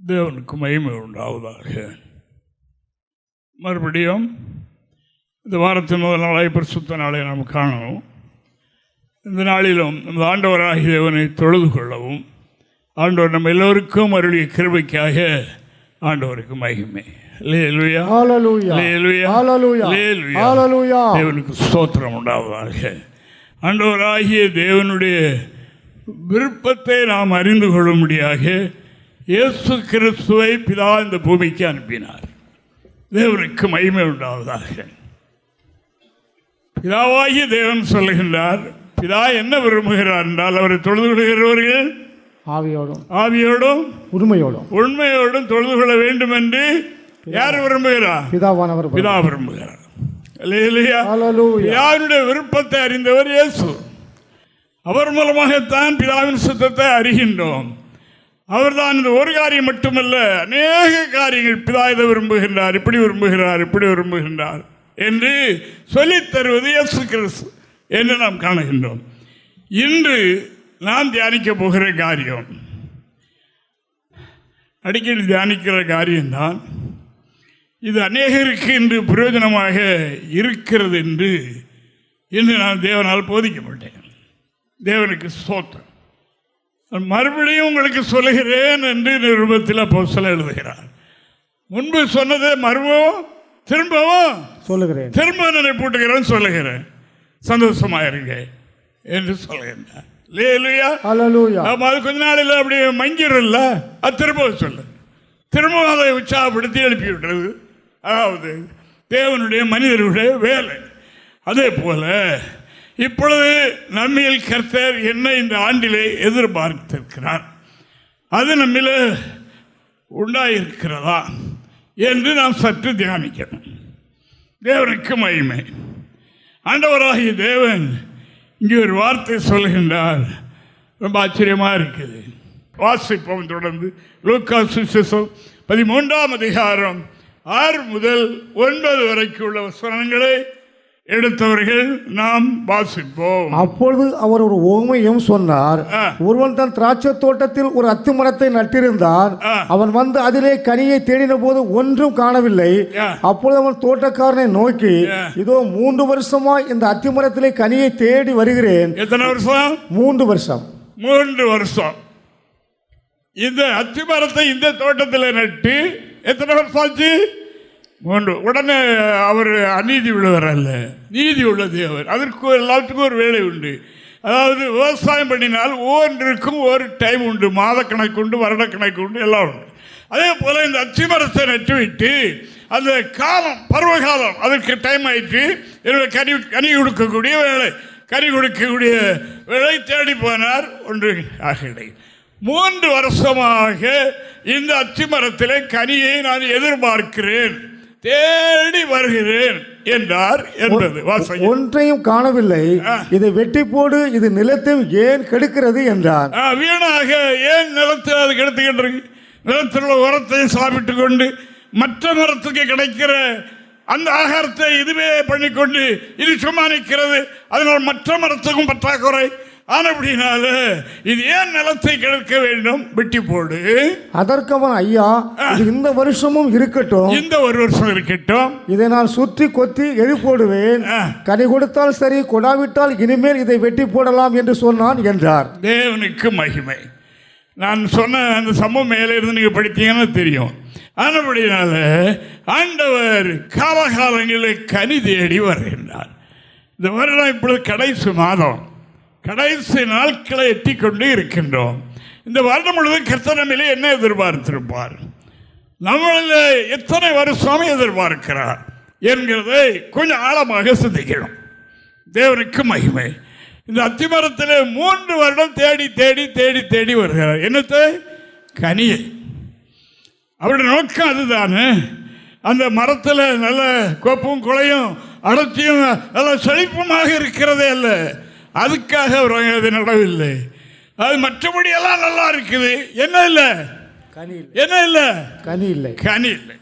தேவனுக்கு மகிமை உண்டாவதாக. மறுபடியும் இந்த வாரத்தின் முதல் நாளை பரிசுத்த நாளை நாம் காணவும், இந்த நாளிலும் நம்ம ஆண்டவராகிய தேவனை தொழுது கொள்ளவும், ஆண்டவர் நம்ம எல்லோருக்கும் அருளிய கிருபைக்காக ஆண்டவருக்கு மகிமை. அல்லேலூயா, அல்லேலூயா, அல்லேலூயா. தேவனுக்கு ஸ்தோத்திரம் உண்டாவதாக. ஆண்டவராகிய தேவனுடைய விருப்பத்தை நாம் அறிந்து கொள்ளும்படியாக இயேசு கிறிஸ்துவை பிதா இந்த பூமிக்கு அனுப்பினார். தேவனுக்கு மகிமை உண்டாவதாக. பிதாவாகிய தேவன் சொல்லுகின்றார், பிதா என்ன விரும்புகிறார் என்றால், அவரை தொழுது கொள்கிறவர்கள் ஆவியோடும் உண்மையோடும் தொழுது கொள்ள வேண்டும் என்று யார் விரும்புகிறார்? பிதா விரும்புகிறார். பிதாவினுடைய விருப்பத்தை அறிந்தவர் இயேசு. அவர் மூலமாகத்தான் பிதாவின் சுத்தத்தை அறிகின்றோம். அவர்தான் இந்த ஒரு காரியம் மட்டுமல்ல, அநேக காரியங்கள் பிதா இதை விரும்புகின்றார், இப்படி விரும்புகிறார், இப்படி விரும்புகின்றார் என்று சொல்லித் தருவது இயேசு கிறிஸ்து என்று நாம் காணுகின்றோம். இன்று நான் தியானிக்க போகிற காரியம், அடிக்கடி தியானிக்கிற காரியம்தான். இது அநேகருக்கு இன்று பிரயோஜனமாக இருக்கிறது என்று இன்று நான் தேவனால் போதிக்கப்பட்டேன். தேவனுக்கு ஸ்தோத்திரம். மறுபடியும் உங்களுக்கு சொல்லுகிறேன் என்று நிருபத்தில் அப்போஸ்தலன் எழுதுகிறார். முன்பு சொன்னதை மறுபடியும் திரும்பவும் சொல்லுகிறேன், திரும்ப நினைப்பூட்டுகிறேன், சொல்லுகிறேன், சந்தோஷமாயிருங்க என்று சொல்லுகின்றார். அது கொஞ்ச நாளில் அப்படி மங்கிரல்ல, அது திரும்ப சொல்லு, திரும்ப அதை உற்சாகப்படுத்தி எழுப்பி விடுறது. அதாவது தேவனுடைய மனிதர்களுடைய வேலை. அதே போல இப்பொழுது நம்மில் கர்த்தர் என்ன இந்த ஆண்டிலே எதிர்பார்த்திருக்கிறார், அது நம்மில் உண்டாயிருக்கிறதா என்று நாம் சற்று தியானிக்கணும். தேவனுக்கு மகிமை. ஆண்டவராகிய தேவன் இங்கே ஒரு வார்த்தை சொல்கின்றார், ரொம்ப ஆச்சரியமாக இருக்குது. வாசிப்போம் தொடர்ந்து. லூக்கா சுவிசேஷம் 13ஆம் அதிகாரம் 6 முதல் 9 வரைக்கும் உள்ள வசனங்களை எடுத்தவர்கள் நாம் வாசிப்போம். அப்பொழுது அவர் ஒரு உவமையும் சொன்னார். ஒருவன் தன் திராட்சை தோட்டத்தில் ஒரு அத்தி மரத்தை நட்டிருந்தான். அவன் வந்து அதிலே கனியை தேடின போது ஒன்றும் காணவில்லை. அப்பொழுது அவன் தோட்டக்காரனை நோக்கி, இதோ 3 வருஷமா இந்த அத்தி மரத்திலே கனியை தேடி வருகிறேன். எத்தனை வருஷம்? 3 வருஷம். 3 வருஷம் இந்த அத்தி மரத்தை இந்த தோட்டத்தில் நட்டு எத்தனை வருஷம் ஆச்சு? 3. உடனே அவர் அநீதி உள்ளவர் அல்ல, நீதி உள்ள தேவர். அதற்கு எல்லாத்துக்கும் ஒரு வேலை உண்டு. அதாவது விவசாயம் பண்ணினால் ஒவ்வொன்றிற்கும் ஒரு டைம் உண்டு, மாத கணக்கு உண்டு, வருட கணக்கு உண்டு, எல்லாம் உண்டு. அதே போல் இந்த அத்தி மரத்தை நட்டுவிட்டு அந்த காலம், பருவகாலம், அதற்கு டைம் ஆயிற்று. என்னுடைய கனி கொடுக்கக்கூடிய வேலை, கனி கொடுக்கக்கூடிய வேலை தேடி போனார். ஒன்று ஆகலை. 3 வருஷமாக இந்த அத்தி மரத்திலே கனியை நான் எதிர்பார்க்கிறேன், தேடி வருகிறேன் என்றார் என்பது வாசகம். ஒன்றையும் காணவில்லை. இதை வெட்டி போடு, இது நிலத்தையும் ஏன் கெடுக்கிறது என்றார். வீணாக ஏன் நிலத்தில் அது கெடுத்துக்கின்றது? நிலத்தில் உள்ள உரத்தையும் சாப்பிட்டு கொண்டு மற்ற மரத்துக்கு கிடைக்கிற அந்த ஆகாரத்தை இதுவே பண்ணிக்கொண்டு இது சும்மா நிற்கிறது. அதனால் மற்ற மரத்துக்கும் பற்றாக்குறை ஆனபடினால இது ஏன் நிலத்தை கெடுக்க வேண்டும், வெட்டி போடு. அதற்கு அவன், ஐயா, இந்த வருஷமும் இருக்கட்டும், இந்த ஒரு வருஷம் இருக்கட்டும், இதை நான் சுற்றி கொத்தி எரி போடுவேன். கனி கொடுத்தால் சரி, கொடாவிட்டால் இனிமேல் இதை வெட்டி போடலாம் என்று சொன்னான் என்றார். தேவனுக்கு மகிமை. நான் சொன்ன அந்த சம்பவம் மேலே இருந்து நீங்கள் படித்தீங்கன்னா தெரியும். ஆனபடினால ஆண்டவர் காலகாலங்களில் கனி தேடி வருகின்றார். இந்த வருடம் இப்பொழுது கடைசி மாதம், கடைசி நாட்களை எட்டி கொண்டு இருக்கின்றோம். இந்த வருடம் முழுவதும் கர்த்தர் நம்மிலே என்ன எதிர்பார்த்திருப்பார், நம்மள எத்தனை வருஷம் எதிர்பார்க்கிறார் என்கிறதை கொஞ்சம் ஆழமாக சிந்திக்கணும். தேவனுக்கு மகிமை. இந்த அத்திமரத்தில் 3 வருடம் தேடி தேடி தேடி தேடி வருகிறார். என்னத்தை? கனியை. அவருடைய நோக்கம் அதுதானே. அந்த மரத்தில் நல்ல கொப்பும் குலையும் அடர்த்தியும் நல்ல செழிப்புமாக இருக்கிறதே அல்ல, அதுக்காக அவர் அதை நடவில்லை. அது மற்றபடி எல்லாம் நல்லா இருக்குது. என்ன இல்லை? என்ன இல்லை? கனி இல்லை. கனி இல்லை.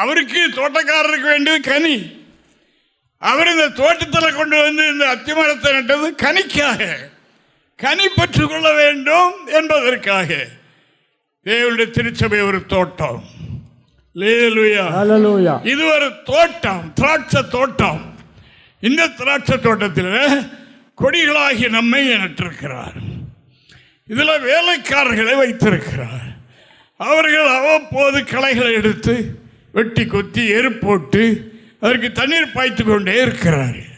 அவருக்கு தோட்டக்காரருக்கு வேண்டியது கனி. அவர் இந்த தோட்டத்தில் கொண்டு வந்து இந்த அத்திமரத்தை நட்டது கனிக்காக, கனி பெற்றுக்கொள்ள வேண்டும் என்பதற்காக. தேவனுடைய திருச்சபை ஒரு தோட்டம். ஹல்லேலூயா. இது ஒரு தோட்டம், திராட்சை தோட்டம். இந்த திராட்சை தோட்டத்தில் கொடிகளாகி நம்மை நட்டிருக்கிறார். இதில் வேலைக்காரர்களை வைத்திருக்கிறார். அவர்கள் அவ்வப்போது களைகளை எடுத்து வெட்டி கொத்தி எரு போட்டு அதற்கு தண்ணீர் பாய்த்து கொண்டே இருக்கிறார்கள்.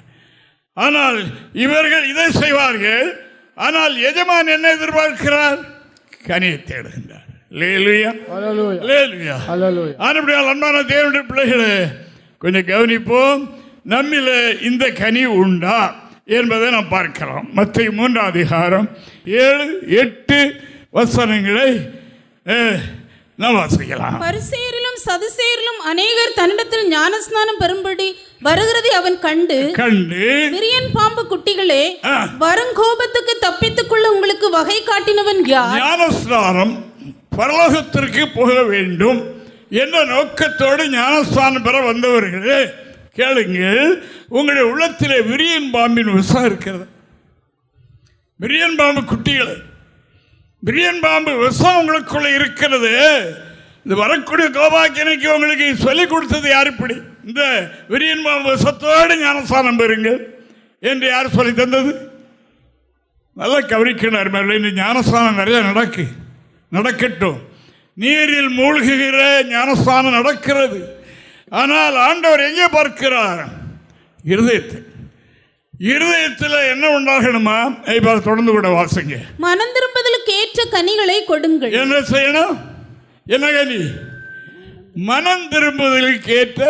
ஆனால் இவர்கள் இதை செய்வார்கள். ஆனால் எஜமான் என்ன எதிர்பார்க்கிறார்? கனியை தேடுகின்றார். அன்பான தேவனுடைய பிள்ளைகளே, கொஞ்சம் கவனிப்போம். நம்மில இந்த கனி உண்டா என்பதை நாம் பார்க்கலாம். மத்தேயு 3 அதிகாரம் 7-8 வசனங்களை நாம் வாசிக்கலாம். பரிசேயரிலும் சதுசேயரிலும் அநேகர் தன்னிடத்தில் ஞானஸ்நானம் பெறும்படி வருகிறதை அவன் கண்டு விரியன் பாம்பு குட்டிகளே, வருங்கோபத்துக்கு தப்பித்துக் கொள்ள உங்களுக்கு வகை காட்டினவன் யார்? ஞானஸ்நானம் பரலோகத்திற்கு போக வேண்டும் என்ற நோக்கத்தோடு ஞானஸ்நானம் பெற வந்தவர்களே, கேளுங்கள். உங்களுடைய உள்ளத்திலே விரியன் பாம்பின் விஷம் இருக்கிறது. விரியன் பாம்பு குட்டிகள், விரியன் பாம்பு விஷம் உங்களுக்குள்ள இருக்கிறது. இந்த வரக்கூடிய கோபாக்கியனுக்கு உங்களுக்கு சொல்லிக் கொடுத்தது யார்? இப்படி இந்த விரியன் பாம்பு விஷத்தோடு ஞானஸ்நானம் பெறுங்கள் என்று யார் சொல்லி தந்தது? நல்லா கவனிக்கிறார். இந்த ஞானஸ்நானம் நிறைய நடக்கட்டும். நீரில் மூழ்குகிற ஞானஸ்நானம் நடக்கிறது. ஆனால் ஆண்டவர் எங்கே பார்க்கிறார்? இருதயத்தில் என்ன உண்டாகணுமா? தொடர்ந்து கூட வாசிங்க. மனம் திரும்புதலுக்கு ஏற்ற கனிகளை கொடுங்கள். என்ன செய்யணும்? என்ன கனி? மனம் திரும்புதலுக்கு ஏற்ற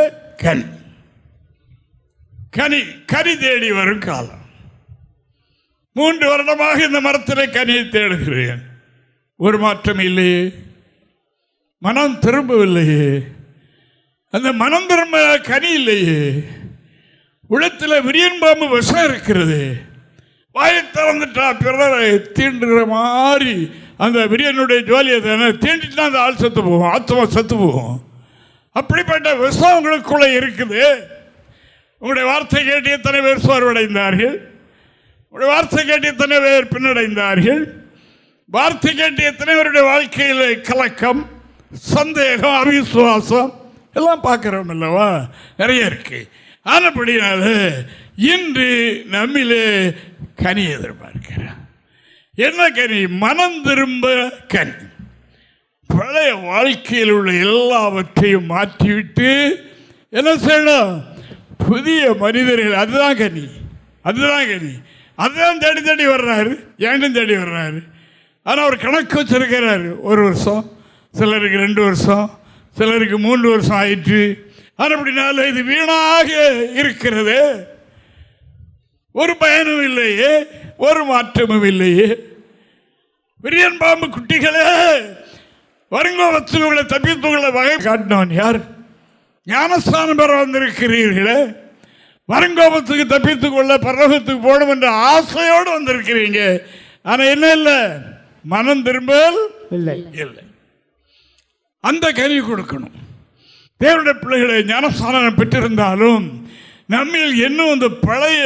கனி தேடி வரும் காலம். 3 வருடமாக இந்த மரத்தில் கனியை தேடுகிறேன், ஒரு மாற்றம் இல்லையே, மனம் திரும்பவில்லையே, அந்த மனம் திரும்ப கனி இல்லையே. உள்ளத்தில் விரியன் பாம்பு விஷம் இருக்கிறது. வாயை திறந்துட்டா பிறரை தீண்டுகிற மாதிரி அந்த விரியனுடைய ஜோலியை தானே தீண்டிட்டு அந்த ஆள் செத்து போகும், ஆத்மா செத்து போகும். அப்படிப்பட்ட விஷம் உங்களுக்குள்ளே இருக்குது. உங்களுடைய வார்த்தை கேட்டு எத்தனை பேர் சோர்வடைந்தார்கள்? உங்களுடைய வார்த்தை கேட்டு எத்தனை பேர் பின்னடைந்தார்கள்? வார்த்தை கேட்டு எத்தனை பேருடைய வாழ்க்கையில் கலக்கம், சந்தேகம், அவிசுவாசம் எல்லாம் பார்க்குறோம் அல்லவா? நிறைய இருக்கு. ஆனபடினால இன்று நம்மிலே கனி எதிர்பார்க்கிறார். என்ன கனி? மனம் திரும்ப கனி. பழைய வாழ்க்கையில் உள்ள எல்லாவற்றையும் மாற்றிவிட்டு என்ன செய்யணும்? புதிய மனிதர்கள். அதுதான் கனி. அதுதான் தேடி தேடி வர்றாரு, ஏண்டும் தேடி வர்றாரு. ஆனால் அவர் கணக்கு வச்சிருக்கிறாரு. 1 வருஷம், சிலருக்கு 2 வருஷம், சிலருக்கு 3 வருஷம் ஆயிற்று. அப்படினால இது வீணாக இருக்கிறது. ஒரு பயனும் இல்லையே, ஒரு மாற்றமும் இல்லையே. விரியன் பாம்பு குட்டிகளே, வருங்கோபத்துகளை தப்பித்துகளை வகை காட்டினவன் யார்? ஞானஸ்தானம் பெற வந்திருக்கிறீர்களே, வருங்கோபத்துக்கு தப்பித்துக் கொள்ள பரலோகத்துக்கு போகணும் என்ற ஆசையோடு வந்திருக்கிறீங்க. ஆனால் என்ன இல்லை? மனம் திரும்பல் இல்லை. அந்த கனி கொடுக்கணும். தேவனுடைய பிள்ளைகளை ஞானஸ்நானம் பெற்றிருந்தாலும் நம்மில் இன்னும் அந்த பழைய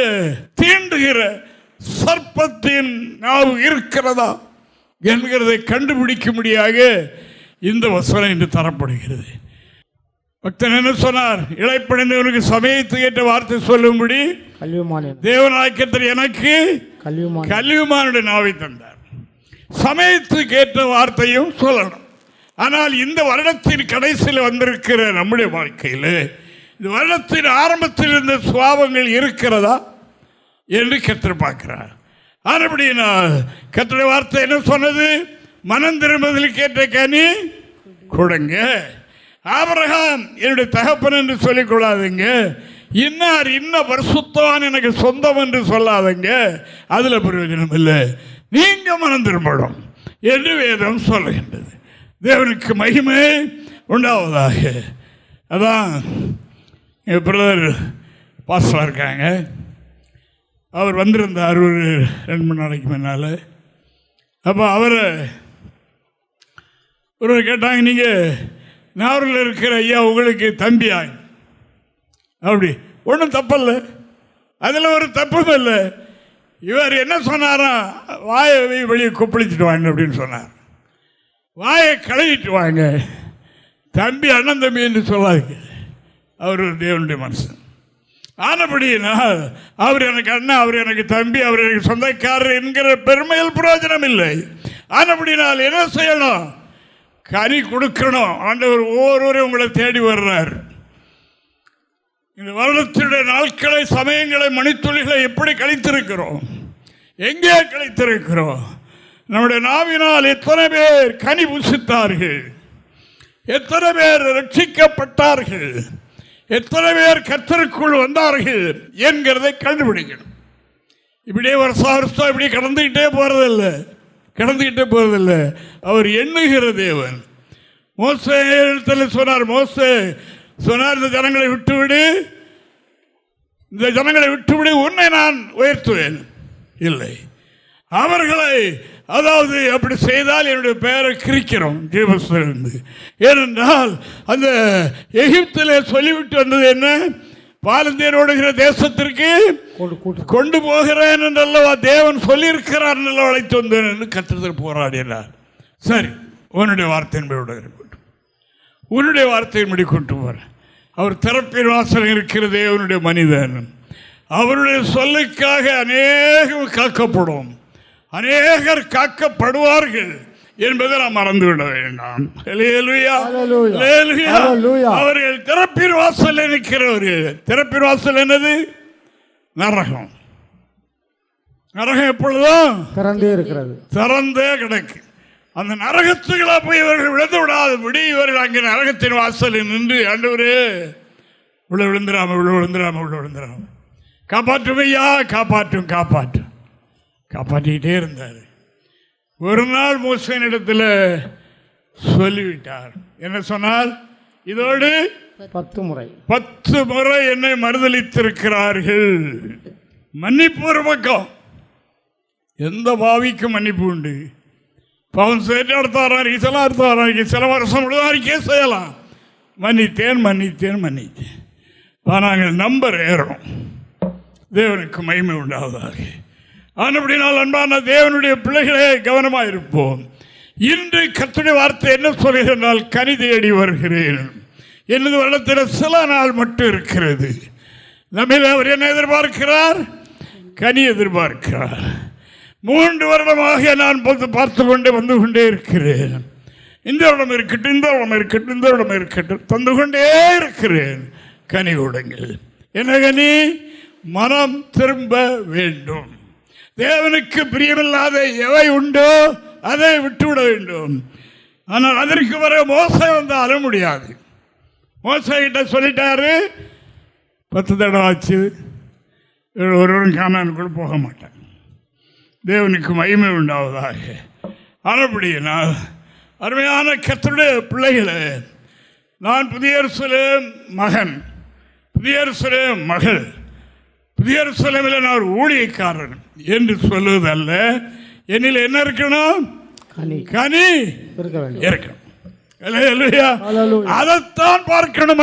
தீண்டுகிற சர்ப்பத்தின் நாவு இருக்கிறதா என்கிறதை கண்டுபிடிக்க முடியாக இந்த வசனம் இன்று தரப்படுகிறது. பக்தன் என்ன சொன்னார்? இளைப்படைந்தவனுக்கு சமயத்துக்கு ஏற்ற வார்த்தை சொல்லும்படி தேவனாய்க்கத்தர் எனக்கு கல்விமானுடைய நாவை தந்தார். சமயத்துக்கு ஏற்ற வார்த்தையும் சொல்லணும். ஆனால் இந்த வருடத்தின் கடைசியில் வந்திருக்கிற நம்முடைய வாழ்க்கையில் இந்த வருடத்தின் ஆரம்பத்தில் இருந்த சுவாபங்கள் இருக்கிறதா என்று கர்த்தர் பார்க்கிறார். ஆனபடியினால் கர்த்தருடைய வார்த்தை என்ன சொன்னது? மனம் திரும்புதலுக்கு ஏற்ற கனி கொடுங்க. ஆபிரகாம் என்னுடைய தகப்பன் என்று சொல்லிக் கொள்ளாதீங்க. இன்னார் இன்ன பரிசுத்தவான் எனக்கு சொந்தம் என்று சொல்லாதீங்க. அதில் பிரயோஜனம் இல்லை. நீங்க மனம் திரும்பணும் என்று வேதம் சொல்லுகின்றது. தேவனுக்கு மகிமை உண்டாவதாக. அதான் எங்கள் பிரதர் பாஸ்டராக இருக்காங்க. அவர் வந்திருந்தார் ஒரு 2-3 நாளைக்கு முன்னால். அப்போ அவரை ஒருவர் கேட்டாங்க, நீங்கள் நாவூரில் இருக்கிற ஐயா உங்களுக்கு தம்பியா? அப்படி ஒன்றும் தப்பில்லை, அதில் ஒரு தப்பும் இல்லை. இவர் என்ன சொன்னாரா? வாயை வெளியே கொப்பளிச்சுட்டு வாங்க அப்படின்னு சொன்னார். வாயை கழுவிட்டு வாங்க. தம்பி அண்ணன் தம்பி என்று சொல்லாதீங்க. அவர் ஒரு தேவனுடைய மனுஷன். ஆனபடியினால் அவர் எனக்கு அண்ணன், அவர் எனக்கு தம்பி, அவர் எனக்கு சொந்தக்காரர் என்கிற பெருமையில் பிரயோஜனம் இல்லை. ஆனபடினால் என்ன செய்யணும்? கனி கொடுக்கணும். ஆண்டவர் ஒவ்வொருவரையும் உங்களை தேடி வர்றார். இந்த வருடத்தினுடைய நாட்களை, சமயங்களை, மணித்துளிகளை எப்படி கழித்திருக்கிறோம்? எங்கே கழித்திருக்கிறோம்? நம்முடைய நாவினால் எத்தனை பேர் கனி புசித்தார்கள்? எத்தனை பேர் ரட்சிக்கப்பட்டார்கள்? எத்தனை பேர் கர்த்தருக்குள் வந்தார்கள் என்கிறதை கண்டுபிடிக்கணும். இப்படியே வருஷம் வருஷம் இப்படி கடந்துகிட்டே போறதில்லை. அவர் எண்ணுகிற தேவன். மோசே சொன்னார், மோசே சொன்னார், இந்த ஜனங்களை விட்டுவிடு, உன்னை நான் உயர்த்துவேன். இல்லை, அவர்களை, அதாவது அப்படி செய்தால் என்னுடைய பெயரை கிரிக்கிறோம் ஜீவஸ்திலிருந்து. ஏனென்றால் அந்த எகிப்திலே சொல்லிவிட்டு வந்தது என்ன? பாலந்தேன் ஓடுகிற தேசத்திற்கு கொண்டு போகிறேன் என்றல்லவா தேவன் சொல்லியிருக்கிறார், நல்ல அழைத்து வந்தேன் என்று கர்த்தர் போராடினார். சரி, உன்னுடைய வார்த்தையின்படி இருக்கட்டும், உன்னுடைய வார்த்தையின்படி கொண்டு போற. அவர் திறப்பின் வாசல் இருக்கிற தேவனுடைய மனிதன். அவருடைய சொல்லுக்காக அநேகம் காக்கப்படும், அநேகர் காக்கப்படுவார்கள் என்பதை நாம் மறந்துவிட வேண்டாம். அவர்கள் திறப்பின் வாசல் இருக்கிறவர்கள். திறப்பின் வாசல் என்னது? நரகம். நரகம் எப்பொழுதும் திறந்தே கிடக்கு. அந்த நரகத்துக்களை போய் இவர்கள் விழுந்து விடாதபடி இவர்கள் அங்கே நரகத்தின் வாசலில் நின்று, ஆண்டவரே உள்ள விழுந்துடாம காப்பாற்றும் ஐயா, காப்பாற்றிக்கிட்டே இருந்தார். ஒரு நாள் மோசேனிடத்தில் சொல்லிவிட்டார். என்ன சொன்னார்? இதோடு 10 முறை என்னை மறுதலித்திருக்கிறார்கள். மன்னிப்பு ஒரு பக்கம், எந்த பாவிக்கும் மன்னிப்பு உண்டு. பாவம் செய்து அடுத்த ஆராய்ச்சி சில வருஷம் முழுவதும் அறிக்கை செய்யலாம். மன்னித்தேன். நாங்கள் நம்பர் ஏறணும். தேவனுக்கு மகிமை உண்டாவதாக. ஆனபடினால் அன்பான தேவனுடைய பிள்ளைகளே, கவனமாக இருப்போம். இன்று கர்த்தருடைய வார்த்தை என்ன சொல்கிறால், கனி தேடி வருகிறேன். எனது வருடத்தில் சில நாள் மட்டும் இருக்கிறது. நம்மில் அவர் என்ன எதிர்பார்க்கிறார்? கனி எதிர்பார்க்கிறார். 3 வருடமாக நான் பார்த்து கொண்டே வந்து கொண்டே இருக்கிறேன். இந்த இடம் இருக்கட்டும் தந்து கொண்டே இருக்கிறேன். கனி கொடுங்கள். என்ன கனி? மனம் திரும்ப வேண்டும். தேவனுக்கு பிரியமில்லாத எவை உண்டோ அதை விட்டுவிட வேண்டும். ஆனால் அதற்கு வர மோசே வந்தாலும் முடியாது. மோசே கிட்ட சொல்லிட்டாரு, 10 தடவை ஆச்சு, ஒருவரும் கானானுக்குள்ள போக மாட்டாங்க. தேவனுக்கு மகிமை உண்டாவதாக. ஆனபடியினால் அருமையான கர்த்தருடைய பிள்ளைகளே, நான் புதிய எருசலேம் மகன், புதிய எருசலேம் மகள், புதிய எருசலேமில் நான் ஒரு ஊழியக்காரன் என்று சொல்லுவதல்ல. என்னில் என்ன இருக்கணும்? கனி இருக்கணும். அதைத்தான் பார்க்கணும்.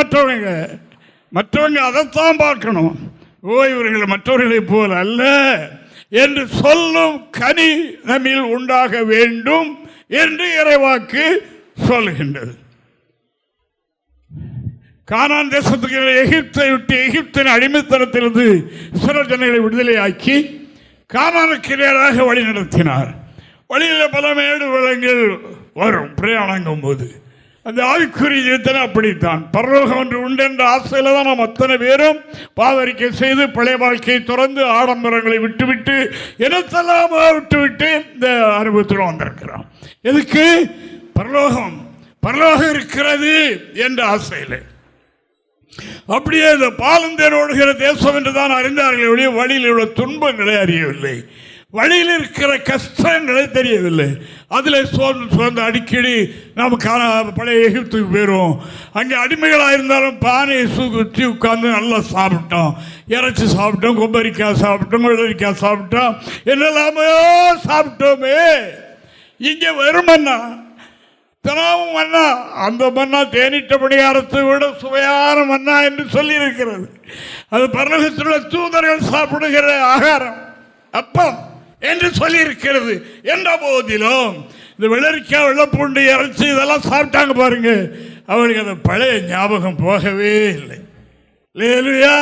மற்றவங்க அதைத்தான் பார்க்கணும். இவர்கள் மற்றவர்களை போல அல்ல என்று சொல்லும் கனி நம்மில் உண்டாக வேண்டும் என்று இறைவாக்கு சொல்கின்றது. கானான் தேசத்துக்கு எகிப்தை விட்டு, எகிப்தின் அடிமைத்தனத்திலிருந்து இஸ்ரவேல் ஜனங்களை விடுதலையாக்கி கானானுக்கு நேராக வழி நடத்தினார். வழியில் பல மேடு வளங்கள் வரும் பிரயாணங்கும் போது. அந்த ஆவிக்குரிய ஜீவித்தனை அப்படித்தான். பரலோகம் ஒன்று உண்டு என்ற ஆசையில் தான் நாம் அத்தனை பேரும் பாவரிக்கை செய்து பழைய வாழ்க்கையை தொடர்ந்து ஆடம்பரங்களை விட்டுவிட்டு எனத்தெல்லாம் விட்டுவிட்டு இந்த அனுபவத்தில் வந்திருக்கிறோம். எதுக்கு? பரலோகம் இருக்கிறது என்ற ஆசையில். அப்படியே இந்த பாலந்தேன் ஓடுகிற தேசம் என்று தான் அறிந்தார்கள். வழியில் உள்ள துன்பங்களை அறியவில்லை, வழியில் இருக்கிற கஷ்டங்களை தெரியவில்லை. அதில் சோர்ந்து அடிக்கடி நாம் பழைய எகிப்துக்கு போயிடுவோம். அங்கே அடிமைகளாக இருந்தாலும் பானையை சுற்றி உட்கார்ந்து நல்லா சாப்பிட்டோம், இறைச்சி சாப்பிட்டோம், கொம்பரிக்காய் சாப்பிட்டோம், வெள்ளரிக்காய் சாப்பிட்டோம், என்னெல்லாமோ சாப்பிட்டோமே. இங்கே வெறும் மன்னா, தினமும் மன்னா. அந்த மன்னா தேனிட்ட படிகாரத்தை விட சுவையான மன்னா என்று சொல்லி இருக்கிறது. அது பரலோகத்தில் உள்ள தூதர்கள் சாப்பிடுகிற ஆகாரம், அப்பம் என்று சொல்லி இருக்கிறது. என்ற போதிலும் இந்த வெள்ளரிக்காய் வெள்ளப்பூண்டு இறைச்சி இதெல்லாம் சாப்பிட்டாங்க பாருங்க, அவருக்கு அந்த பழைய ஞாபகம் போகவே இல்லை. இல்லையா?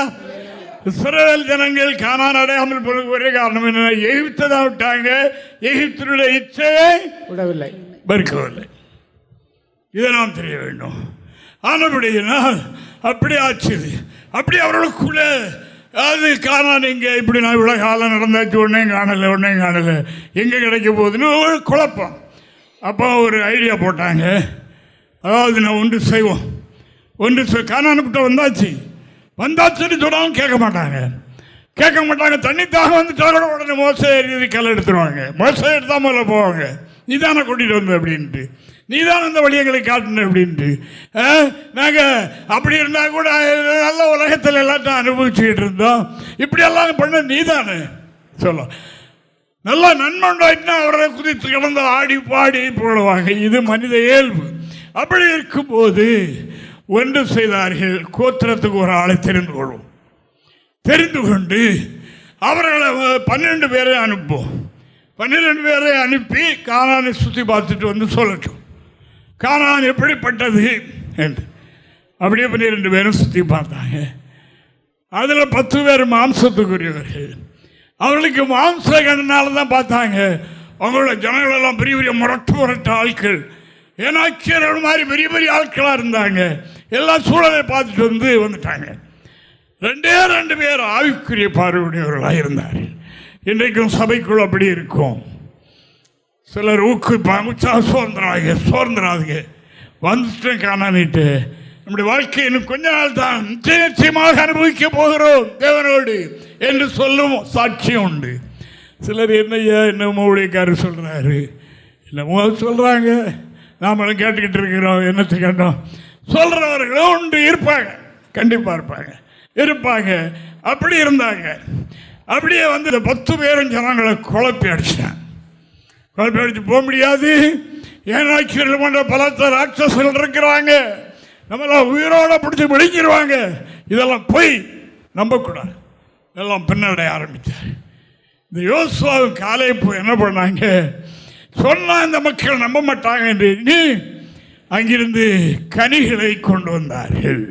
இஸ்ரவேல் ஜனங்கள் கானான் அடையாமல் போன ஒரே காரணம் என்ன? எகிப்தை தான் விட்டாங்க, எகிப்தினுடைய இச்சையை விடவில்லை, மறுக்கவில்லை. இதை நாம் தெரிய வேண்டும். ஆனபடியினால் அப்படி ஆச்சு. அப்படி அவர்களுக்குள்ள அது காணான் எங்கே, இப்படி நான் இவ்வளோ காலம் நடந்தாச்சு, ஒன்றையும் காணலை எங்கே கிடைக்க போகுதுன்னு ஒரு குழப்பம். அப்போ ஒரு ஐடியா போட்டாங்க. அதாவது நான் ஒன்று செய்வோம், காணானுக்கிட்ட வந்தாச்சுன்னு சொன்னாலும் கேட்க மாட்டாங்க. தண்ணித்தாக வந்துட்டாங்க, உடனே மோசை எழுதி கல் எடுத்துருவாங்க. மோசை எடுத்தால் முதல்ல போவாங்க, நீதானே கூட்டிகிட்டு வந்த அப்படின்ட்டு, நீதான் அந்த வழியங்களை காட்டணும் அப்படின்ட்டு. நாங்கள் அப்படி இருந்தால் கூட நல்ல உலகத்தில் எல்லாத்தையும் அனுபவிச்சுக்கிட்டு இருந்தோம். இப்படியெல்லாம் பண்ண நீதானே சொல்ல. நல்லா நன்மண்டாயிட்டுனா அவரை குதித்து கிடந்த ஆடி பாடி போடுவாங்க. இது மனித இயல்பு. அப்படி இருக்கும்போது ஒன்று செய்தார்கள், கோத்திரத்துக்கு ஒரு ஆளை தெரிந்து கொண்டு அவர்களை 12 பேரை அனுப்போம். 12 பேரை அனுப்பி கானானை சுற்றி பார்த்துட்டு வந்து சொல்லட்டும் கானான் எப்படிப்பட்டது என்று. அப்படியே 12 பேரும் சுற்றி பார்த்தாங்க. அதில் 10 பேர் மாம்சத்துக்குரியவர்கள். அவர்களுக்கு மாம்ச கண்ணனால தான் பார்த்தாங்க. அவங்களோட ஜனங்களெல்லாம் பெரிய பெரிய முரட்டு ஆட்கள், ஏனாக்கியர்கள் மாதிரி பெரிய பெரிய ஆட்களாக இருந்தாங்க. எல்லா சூழலை பார்த்துட்டு வந்துட்டாங்க. 2 பேர் ஆவிக்குரிய பார்வையுடையவர்களாக இருந்தார்கள். இன்றைக்கும் சபைக்குள் அப்படி இருக்கும். சிலர் ஊக்குவிப்பாங்க, சோர்ந்துராதுங்க வந்துட்டு காணானிட்டு நம்முடைய வாழ்க்கை இன்னும் கொஞ்ச நாள் தான் நிச்சயமாக அனுபவிக்க போகிறோம் தேவனோடு என்று சொல்லும் சாட்சியம் உண்டு. சிலர் என்னமோ ஊழியக்காரர் சொல்கிறாரு, என்னமோ சொல்கிறாங்க, நாமளும் கேட்டுக்கிட்டு இருக்கிறோம், என்னத்தை கேட்டோம் சொல்கிறவர்களும் உண்டு, இருப்பாங்க, கண்டிப்பாக இருப்பாங்க. அப்படி இருந்தாங்க. அப்படியே இந்த 10 பேரும் ஜனங்களை குழப்பி அடிச்சு போக முடியாது. ஏனாக்கியர்கள் போன்ற பலத்த ராட்சசர்கள் இருக்கிறாங்க, நம்மளாம் உயிரோட பிடிச்சி விழுங்கிடுவாங்க. இதெல்லாம் போய் நம்பக்கூடாது. இதெல்லாம் பின்னடைய ஆரம்பித்தார். இந்த யோசுவாவும் காலேபும் என்ன பண்ணாங்க, சொன்னா இந்த மக்கள் நம்ப மாட்டாங்க என்று அங்கிருந்து கனிகளை கொண்டு வந்தார்கள்.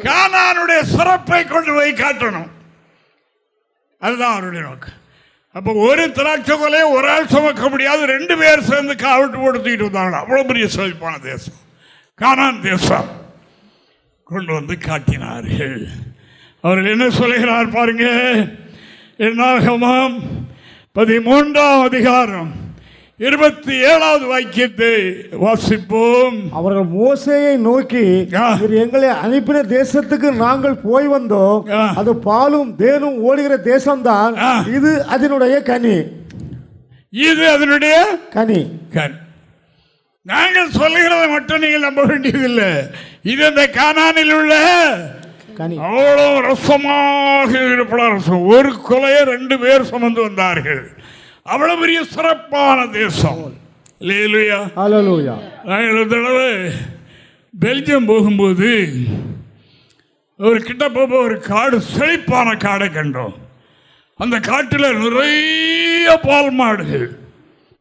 கானானுடைய சிறப்பை கொண்டு போய் காட்டணும், அதுதான் அவருடைய நோக்கம். அப்போ ஒரு திராட்சை கொலையை ஒரு ஆள் சுமக்க முடியாது, 2 பேர் சேர்ந்து காவிட்டு கொடுத்துக்கிட்டு வந்தாங்க. அவ்வளோ பெரிய செழிப்பான தேசம் கானான் தேசம் கொண்டு வந்து காட்டினார்கள். அவர்கள் என்ன சொல்லுகிறார் பாருங்க, என்னாகமம் 13ஆம் அதிகாரம் 27வது வாக்கியத்தை வாசிப்போம். அவர்கள் மோசேயை நோக்கி, எங்களை அனுப்பின தேசத்துக்கு நாங்கள் போய் வந்தோம், அது பாலும் தேனும் ஓடுகிற தேசம்தான், இது அதனுடைய கனி. நாங்கள் சொல்லுகிறதை மட்டும் நீங்கள் நம்ப வேண்டியதில்லை. இது அந்த கானானில் உள்ள கனி. அவ்வளோ ரசமாக இருப்பட ரசம். ஒரு கொலையை 2 பேர் சுமந்து வந்தார்கள். அவ்வளவு பெரிய சிறப்பான தேசம். ஒரு தடவை பெல்ஜியம் போகும்போது ஒரு கிட்ட போக ஒரு காடு, செழிப்பான காடை கண்டோம். அந்த காட்டில் நிறைய பால் மாடுகள்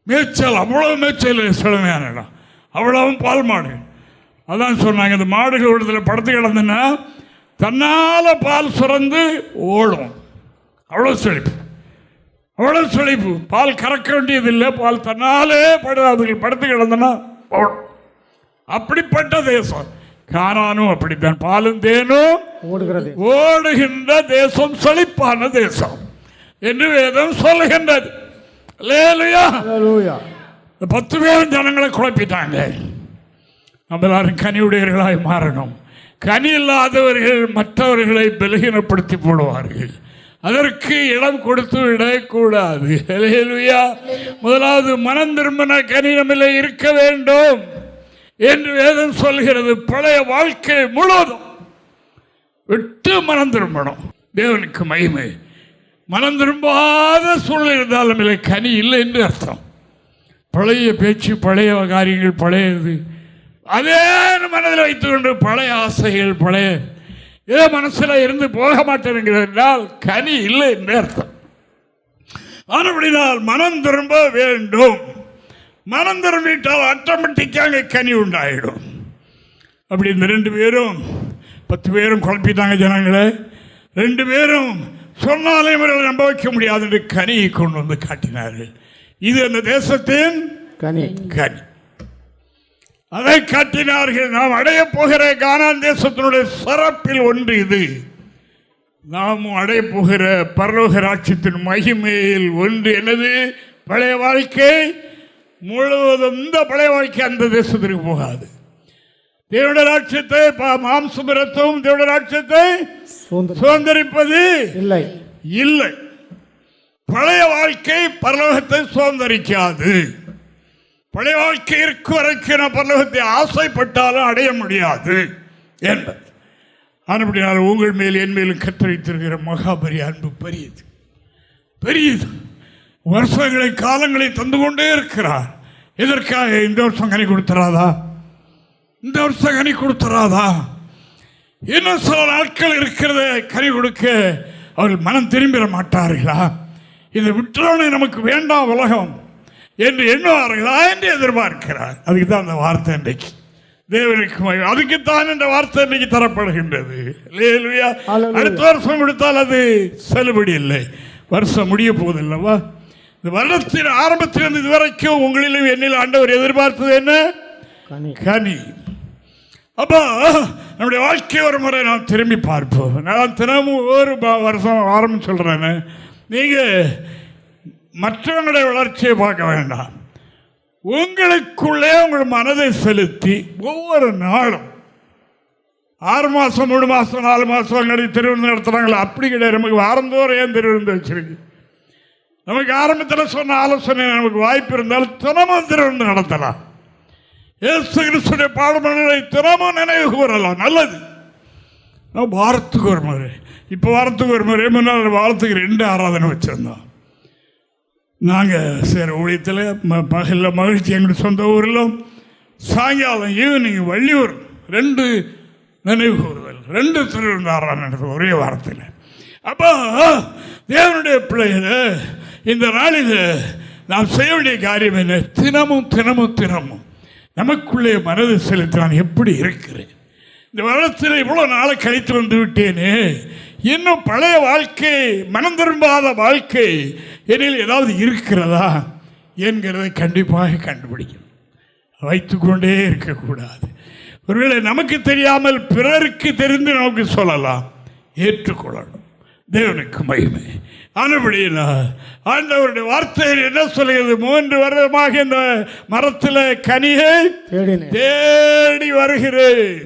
மேய்ச்சல், அவ்வளவு மேய்ச்சல், செழுமையான இடம், அவ்வளவும் பால் மாடு. அதான் சொன்னாங்க, இந்த மாடுகள் இடத்துல படுத்து கிடந்துன்னா தன்னால் பால் சுரந்து ஓடும். அவ்வளோ செழிப்பு, பால் கறக்க வேண்டியதில்லை, பால் தன்னாலே அதுகள் படுத்து கிடந்தனா ஓடும். அப்படிப்பட்ட தேசம் கானானும் அப்படித்தான். பாலும் தேனும் ஓடுகின்ற தேசம், செழிப்பான தேசம் என்று வேதம் சொல்லுகின்றது. 10 பேரும் ஜனங்களை குழப்பிட்டாங்க. நம்ம எல்லாரும் கனியுடையவர்களாய் மாறணும். கனி இல்லாதவர்கள் மற்றவர்களை பலகீனப்படுத்தி போடுவார்கள். அதற்கு இடம் கொடுத்து விடக்கூடாது. முதலாவது மனம் திரும்பின கனி நம்மிலே இருக்க வேண்டும் என்று வேதம் சொல்கிறது. பழைய வாழ்க்கை முழுவதும் விட்டு மனம் திரும்பணும். தேவனுக்கு மகிமை. மனம் திரும்பாத சூழல் இருந்தால் நம்மளே கனி இல்லை என்று அர்த்தம். பழைய பேச்சு, பழைய காரியங்கள், பழையது அதே மனதில் வைத்துக்கொண்டு பழைய ஆசைகள், பழைய ஏதோ மனசில் இருந்து போக மாட்டேங்கிறது என்றால் கனி இல்லை என்று அர்த்தம். ஆனபடினால் மனம் திரும்ப வேண்டும். மனம் திரும்பிட்டால் ஆட்டோமேட்டிக்காக கனி உண்டாயிடும். அப்படி இந்த 2 பேரும் 10 பேரும் குழப்பிட்டாங்க ஜனங்களை. 2 பேரும் சொன்னாலே இவர்கள் நம்ப வைக்க முடியாது என்று கனியை கொண்டு வந்து காட்டினார்கள். இது அந்த தேசத்தின் கனி. அதை காட்டினார்கள். நாம் அடைய போகிற கானான் தேசத்தினுடைய சிறப்பில் ஒன்று இது. நாம் அடைய போகிற பரலோக ராஜ்யத்தின் மகிமையில் ஒன்று என்னது? பழைய வாழ்க்கை முழுவதும். இந்த பழைய வாழ்க்கை அந்த தேசத்திற்கு போகாது. தேவனுடைய ராஜ்யத்தை மாம்சம் இரத்தமும் தேவனுடைய ராஜ்யத்தை சுதந்திரிப்பது இல்லை. பழைய வாழ்க்கை பரலோகத்தை சுதந்திரிக்காது. பழைய வாழ்க்கை இருக்கும் வரைக்கும் நான் பரலோகத்தை ஆசைப்பட்டாலும் அடைய முடியாது என்பது. ஆனபடியால் உங்கள் மேல் என் மேலும் கற்றளித்திருக்கிற மகாபரிய அன்பு பெரியது. வருஷங்களை காலங்களை தந்து கொண்டே இருக்கிறார். இதற்காக இந்த வருஷம் கனி கொடுத்துறாதா? இந்த வருஷம் கனி கொடுத்துறாதா? இன்னும் சில நாட்கள் இருக்கிறத கனி கொடுக்க அவர்கள் மனம் திரும்பிட மாட்டார்களா? இதை விட்டுறவனை நமக்கு வேண்டாம் உலகம் என்று எண்ணுவார்களா என்று எதிர்பார்க்கிறார். அதுக்கு தான் அந்த வார்த்தை இன்றைக்கு தேவனுக்கு அதுக்குத்தான் இந்த வார்த்தை இன்றைக்கு தரப்படுகின்றது. அடுத்த வருஷம் கொடுத்தால் அது செல்லுபடி இல்லை. வருஷம் முடிய போவதில்லவா? இந்த வருடத்தின் ஆரம்பத்திலிருந்து இதுவரைக்கும் உங்களிலும் என்னில் ஆண்டவர் எதிர்பார்த்தது என்ன? கனி. அப்போ நம்முடைய வாழ்க்கை ஒரு முறை நாம் திரும்பி பார்ப்போம். நான் தினமும் ஒரு வருஷம் ஆரம்பம் சொல்றேன்னு நீங்க மற்றவங்களுடைய வளர்ச்சியை பார்க்க வேண்டாம். உங்களுக்குள்ளே உங்கள் மனதை செலுத்தி ஒவ்வொரு நாளும் 6 மாதம் 3 மாதம் 4 மாதம் திருவிருந்து நடத்துகிறாங்களா? அப்படி கிடையாது. நமக்கு வாரந்தோறும் ஏன் திருவிருந்து வச்சிருக்கு? நமக்கு ஆரம்பத்தில் சொன்ன ஆலோசனை நமக்கு வாய்ப்பு இருந்தால் தினமும் திருவிருந்து நடத்தலாம். இயேசு கிறிஸ்துவின் பாடுகளை தினமும் நினைவு கூறலாம். நல்லது. வாரத்துக்கு ஒரு முறை, இப்போ வாரத்துக்கு ஒரு முறை, முன்னால் வாரத்துக்கு 2 ஆராதனை வச்சுருந்தோம். நாங்கள் சேர ஊழியத்தில் பகலில் மகிழ்ச்சி எங்களுடைய சொந்த ஊரிலும், சாயங்காலம் ஈவினிங் வள்ளியூர் 2 நினைவு கூறுதல், 2 திருவிருந்து ஆராதனை நடத்தும் ஒரே வாரத்தில். அப்போ தேவனுடைய பிள்ளைகளை இந்த நாளில் நாம் செய்ய வேண்டிய காரியம் என்ன? தினமும் தினமும் தினமும் நமக்குள்ளே மனதை செலுத்தி நான் எப்படி இருக்கிறேன்? இந்த வருடத்தில் இவ்வளோ நாளை கழித்து வந்து விட்டேனே, இன்னும் பழைய வாழ்க்கை, மனம் திரும்பாத வாழ்க்கை என்னில் ஏதாவது இருக்கிறதா என்கிறதை கண்டிப்பாக கண்டுபிடிக்கணும். வைத்துக்கொண்டே இருக்கக்கூடாது. ஒருவேளை நமக்கு தெரியாமல் பிறருக்கு தெரிந்து நமக்கு சொல்லலாம், ஏற்றுக்கொள்ளணும். தேவனுக்கு மகிமை. ஆனபடினா ஆண்டவருடைய வார்த்தையில் என்ன சொல்கிறது? 3 வருடமாக இந்த மரத்தில் கனியை தேடி வருகிறேன்,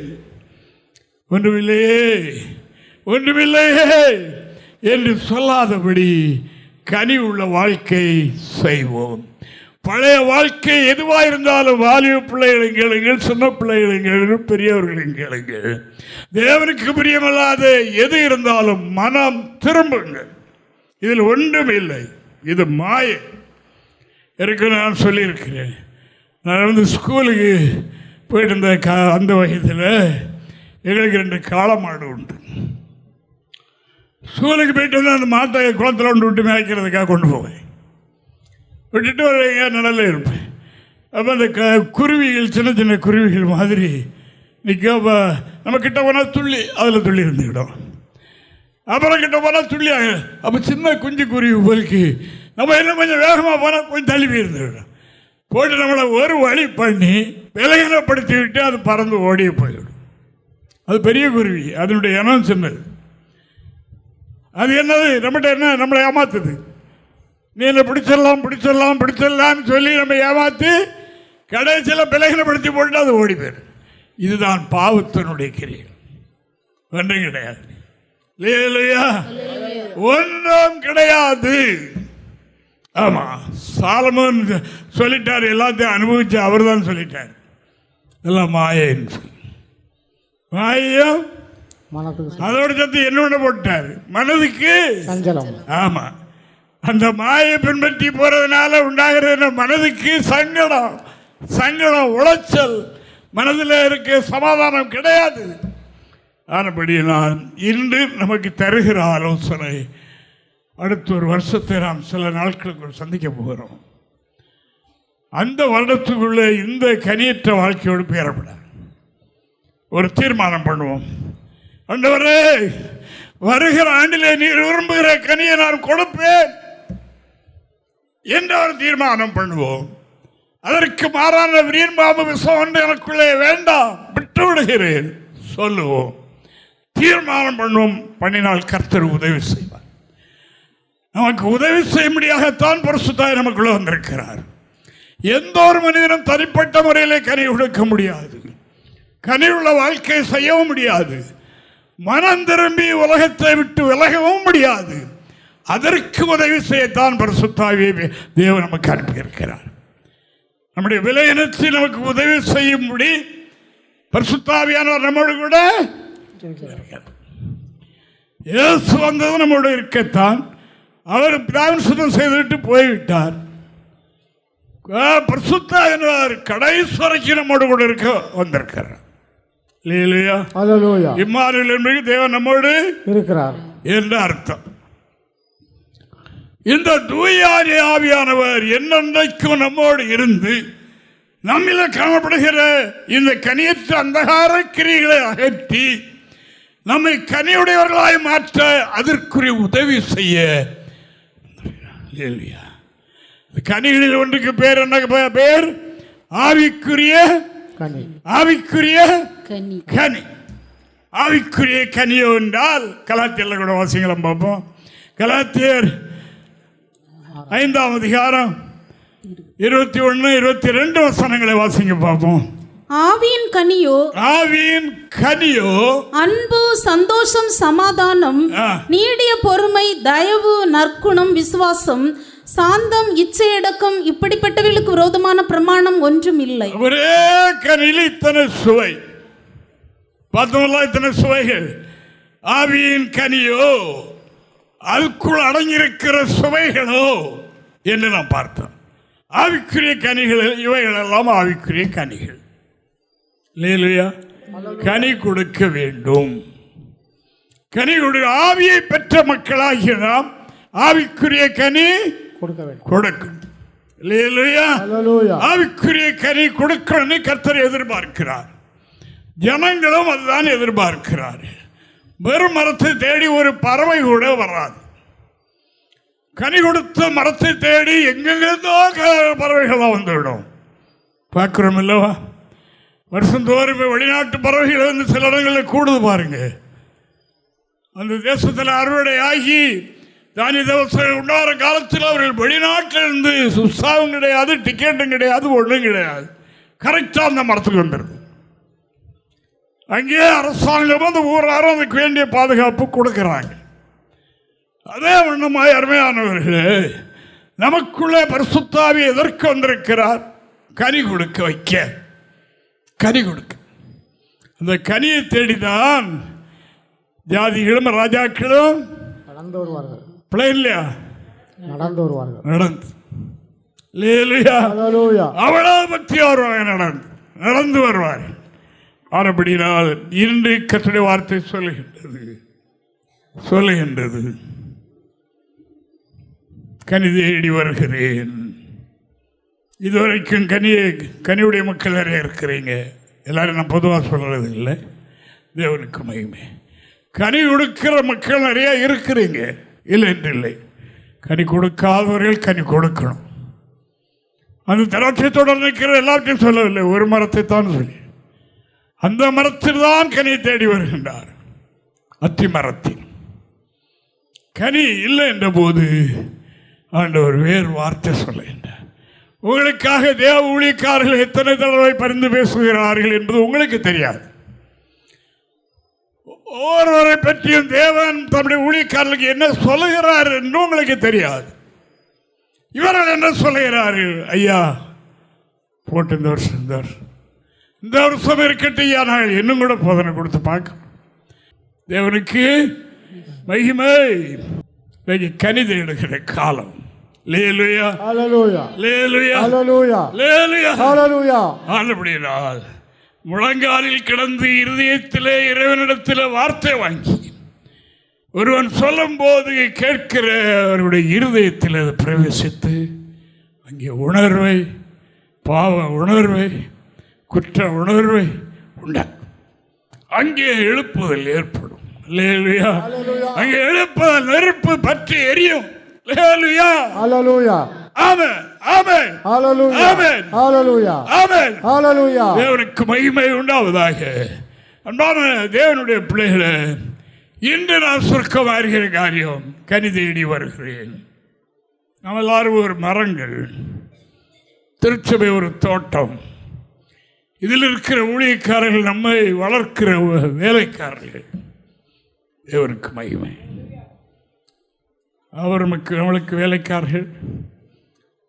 ஒன்றுமில்லையே என்று சொல்லாதபடி கனி உள்ள வாழ்க்கை செய்வோம். பழைய வாழ்க்கை எதுவாக இருந்தாலும் வாலிப பிள்ளைகளும் கேளுங்கள், சின்ன பிள்ளைகளும் கேளுங்கள், பெரியவர்களும் கேளுங்கள். தேவனுக்கு பிரியமில்லாத எது இருந்தாலும் மனம் திரும்புங்கள். இதில் ஒன்றும் இல்லை, இது மாயை. எனக்கு நான் சொல்லியிருக்கிறேன். நான் ஸ்கூலுக்கு போயிட்டு இருந்த அந்த வயதில் எங்களுக்கு 2 காளை மாடு உண்டு. ஸ்கூலுக்கு போயிட்டு வந்து அந்த மாட்டை குளத்தில் கொண்டு விட்டு மேய்க்கிறதுக்காக கொண்டு போவேன். விட்டுட்டு ஒரு நிழல்ல இருப்பேன். அப்போ அந்த குருவிகள், சின்ன சின்ன குருவிகள் மாதிரி நிற்கும். அப்போ நம்ம கிட்ட போனால் துள்ளி அதில் துள்ளி இருந்துக்கிட்டோம். அப்புறம் கிட்ட போனால் துள்ளி அப்போ சின்ன குஞ்சு குருவி போலுக்கு நம்ம இன்னும் கொஞ்சம் வேகமாக போனால் கொஞ்சம் தள்ளி போயிருந்துவிடும். போட்டு நம்மளை ஒரு வழி பண்ணி விலகினப்படுத்தி விட்டு அது பறந்து ஓடியே போயிடும். அது பெரிய குருவி, அதனுடைய இனம் சின்னது. அது என்னது? நம்மகிட்ட என்ன நம்மளை ஏமாத்துது. நீ என்ன பிடிச்சிடலாம்னு சொல்லி நம்ம ஏமாற்றி கடைசியில் விலகினப்படுத்தி போட்டு அது ஓடி போயிடும். இதுதான் பாவத்தினுடைய கிரியை. ஒன்றும் கிடையாது. ஒன்றும் கிடையாது. ஆமா, சாலமோன் சொல்லிட்டார், எல்லாத்தையும் அனுபவிச்சு அவர் தான் சொல்லிட்டார். எல்லாம் மாயன்னு சொல்லி மாயம். அதோட சேர்த்து என்ன போட்டார்? மனதுக்கு சஞ்சலம். ஆமா, அந்த மாயை பின்பற்றி போறதுனால உண்டாகிறது மனதுக்கு சங்கடம், உளைச்சல். மனதில் இருக்க சமாதானம் கிடையாது. ஆனபடி நான் இன்று நமக்கு தருகிற ஆலோசனை, அடுத்த ஒரு வருஷத்தை நாம் சில நாட்களுக்குள் சந்திக்க போகிறோம். அந்த வருடத்துக்குள்ளே இந்த கனியற்ற வாழ்க்கையோடு பேரப்பட ஒரு தீர்மானம் பண்ணுவோம். ஆண்டவரே, வருகிற ஆண்டிலே நீர் விரும்புகிற கனியை நான் கொடுப்பேன் என்ற ஒரு தீர்மானம் பண்ணுவோம். அதற்கு மாறான விரியன் பாம்பு விஷம் ஒன்று எனக்குள்ளே வேண்டாம், விட்டு விடுகிறேன் சொல்லுவோம். தீர்மானம் பண்ணுவோம். பண்ணினால் கர்த்தர் உதவி செய்வார். நமக்கு உதவி செய்யும்படியாகத்தான் பரிசுத்தாய் நமக்குள்ள வந்திருக்கிறார். எந்த ஒரு மனிதனும் தனிப்பட்ட முறையிலே கனி கொடுக்க முடியாது. கனியுள்ள வாழ்க்கையை செய்யவும் முடியாது. மனம் திரும்பி உலகத்தை விட்டு விலகவும் முடியாது. அதற்கு உதவி செய்யத்தான் பரிசுத்தாவியை தேவன் நமக்கு அனுப்பியிருக்கிறார். நம்முடைய விலையினத்தில் நமக்கு உதவி செய்யும்படி பரிசுத்தாவியானவர் நம்மோடு கூட இயேசு வந்தது நம்மோடு இருக்கத்தான். அவர் பிதாவின் சுத்தம் செய்துவிட்டு போய்விட்டார். பரிசுத்தாவியானவர் கடைசி வரைக்கும் நம்மோடு கூட இருக்க வந்திருக்கிறார். இம்மானுவேல் என்பது தேவன் நம்மோடு இருக்கிறார் என்ற அர்த்தம். இந்த தூய ஆவியானவர் என்னென்றைக்கும் நம்மோடு இருந்து நம்மில காணப்படுகிற இந்த கனியற்ற அந்தகார கிரிகளை அகற்றி நம்மை கனியுடையவர்களாய் மாற்ற அதற்குரிய உதவி செய்ய. கனிகளில் ஒன்றுக்கு பேர் என்ன பேர்? ஆவிக்குரிய கனி. ஆவிக்குரிய கனி. ஆவிக்குரிய கனியோ என்றால் கலாத்தியர் கூட வாசிக்கலாம் பார்ப்போம். கலாத்தியர் 5ஆம் அதிகாரம் 21, 22 வசனங்களை வாசிங்க பார்ப்போம். ஆவியின் கனியோ, ஆவியின் கனியோ அன்பு, சந்தோஷம், சமாதானம், நீடிய பொறுமை, தயவு, நற்குணம், விசுவாசம், சாந்தம், இச்சையடக்கம், இப்படிப்பட்டவர்களுக்கு விரோதமான பிரமாணம் ஒன்றும் இல்லை. ஒரே கனியில் இத்தனை சுவை பார்த்தோம்ல, இத்தனை சுவைகள். ஆவியின் கனியோ அதுக்குள் அடங்கியிருக்கிற சுவைகளோ என்று நாம் பார்த்தோம். ஆவிக்குரிய கனிகள் இவைகள் எல்லாம் ஆவிக்குரிய கனிகள். இல்லையா? கனி கொடுக்க வேண்டும். கனி ஆவியை பெற்ற மக்களாகிய நாம் ஆவிக்குரிய கனி கொடுக்கணும். ஆவிக்குரிய கனி கொடுக்கணும் கர்த்தர் எதிர்பார்க்கிறார். ஜனங்களும் அதுதான் எதிர்பார்க்கிறார். வெறும் மரத்தை தேடி ஒரு பறவை கூட வராது. கனி கொடுத்த மரத்தை தேடி எங்கெங்கோ பறவைகள்லாம் வந்துவிடும். பார்க்கிறோம் இல்லவா? வருஷந்தோறும் வெளிநாட்டு பறவைகள் வந்து சில இடங்களில் கூடுது பாருங்க. அந்த தேசத்தில் அறுவடை ஆகி தானிய தேவசம் உண்டாகிற காலத்தில் அவர்கள் வெளிநாட்டில் இருந்து உற்சாகம் கிடையாது, டிக்கெட்டும் கிடையாது, ஒன்றும் கிடையாது. கரெக்டாக அந்த மரத்துக்கு வந்துடுது. அங்கே அரசாங்கம் அந்த ஊராரும் அதுக்கு வேண்டிய பாதுகாப்பு கொடுக்கிறாங்க. அதே ஒன்றுமாய் அருமையானவர்களே, நமக்குள்ளே பரிசுத்தாவி எதற்கு வந்திருக்கிறார்? கனி கொடுக்க வைக்க. கனி கொடுக்க. அந்த கனியை தேடிதான் ஜாதிகளும் ராஜாக்களும் நடந்து வருவார்கள். இல்லையா? நடந்து வருவார்கள். நடந்து அவ்வளவு பற்றி வருவாங்க. நடந்து வருவார்கள். ஆனபடினால் இன்று கர்த்தருடைய வார்த்தை சொல்லுகின்றது கனி தேடி வருகிறேன். இதுவரைக்கும் கனியுடைய மக்கள் நிறைய இருக்கிறீங்க. எல்லாரும் நான் பொதுவாக சொல்றது இல்லை, தேவனுக்கு மகிமை. கனி கொடுக்கிற மக்கள் நிறைய இருக்கிறீங்க, இல்லை என்று இல்லை. கனி கொடுக்காதவர்கள் கனி கொடுக்கணும். அந்த திராட்சைத்தோடு நிற்கிற எல்லாத்தையும் சொல்லவில்லை, ஒரு மரத்தை தான் சொல்லி அந்த மரத்தில் தான் கனியை தேடி வருகின்றார். அத்தி மரத்தில் கனி இல்லை என்ற போது ஆண்டவர் வேறு வார்த்தை சொல்லுகின்றார். உங்களுக்காக தேவ ஊழியக்காரர்கள் எத்தனை தடவை பரிந்து பேசுகிறார்கள் என்பது உங்களுக்கு தெரியாது. ஒவ்வொருவரை பற்றியும் தேவன் தம்முடைய ஊழியக்காரர்களுக்கு என்ன சொல்லுகிறார் என்று உங்களுக்கு தெரியாது. இவர்கள் என்ன சொல்லுகிறார்கள்? ஐயா போட்டு இந்த வருஷம் இருக்கட்டும், நாங்கள் இன்னும் கூட போதனை கொடுத்து பார்க்க. தேவனுக்கு மகிமை. கனி தேடுகிற காலம். முழங்காலில் கிடந்து இருதயத்திலே இறைவனிடத்தில் வார்த்தை வாங்கி ஒருவன் சொல்லும் போது கேட்கிற அவருடைய இருதயத்தில் அது பிரவேசித்து அங்கே உணர்வை, பாவ உணர்வை, குற்ற உணர்வை உண்டாக்கும். அங்கே எழுப்புதல் ஏற்படும். அல்லேலூயா. அங்கே எழுப்புதல், நெருப்பு பற்றி எரியும். அல்லேலூயா. அல்லேலூயா. ஆமென். ஆமென். அல்லேலூயா. ஆமென். அல்லேலூயா. ஆமென். அல்லேலூயா. தேவனுக்கு மகிமை உண்டாவதாக. அன்பான தேவனுடைய பிள்ளைகளே, இன்று நான் சுருக்கமாக இருக்கிற காரியம், கனி தேடி வருகிறேன். நாம் எல்லாரும் ஒரு மரங்கள், திருச்சபை ஒரு தோட்டம், இதில் இருக்கிற ஊழியக்காரர்கள் நம்மை வளர்க்கிற வேலைக்காரர்கள். தேவனுக்கு மகிமை. அவர் நம்மளுக்கு வேலைக்காரர்கள்.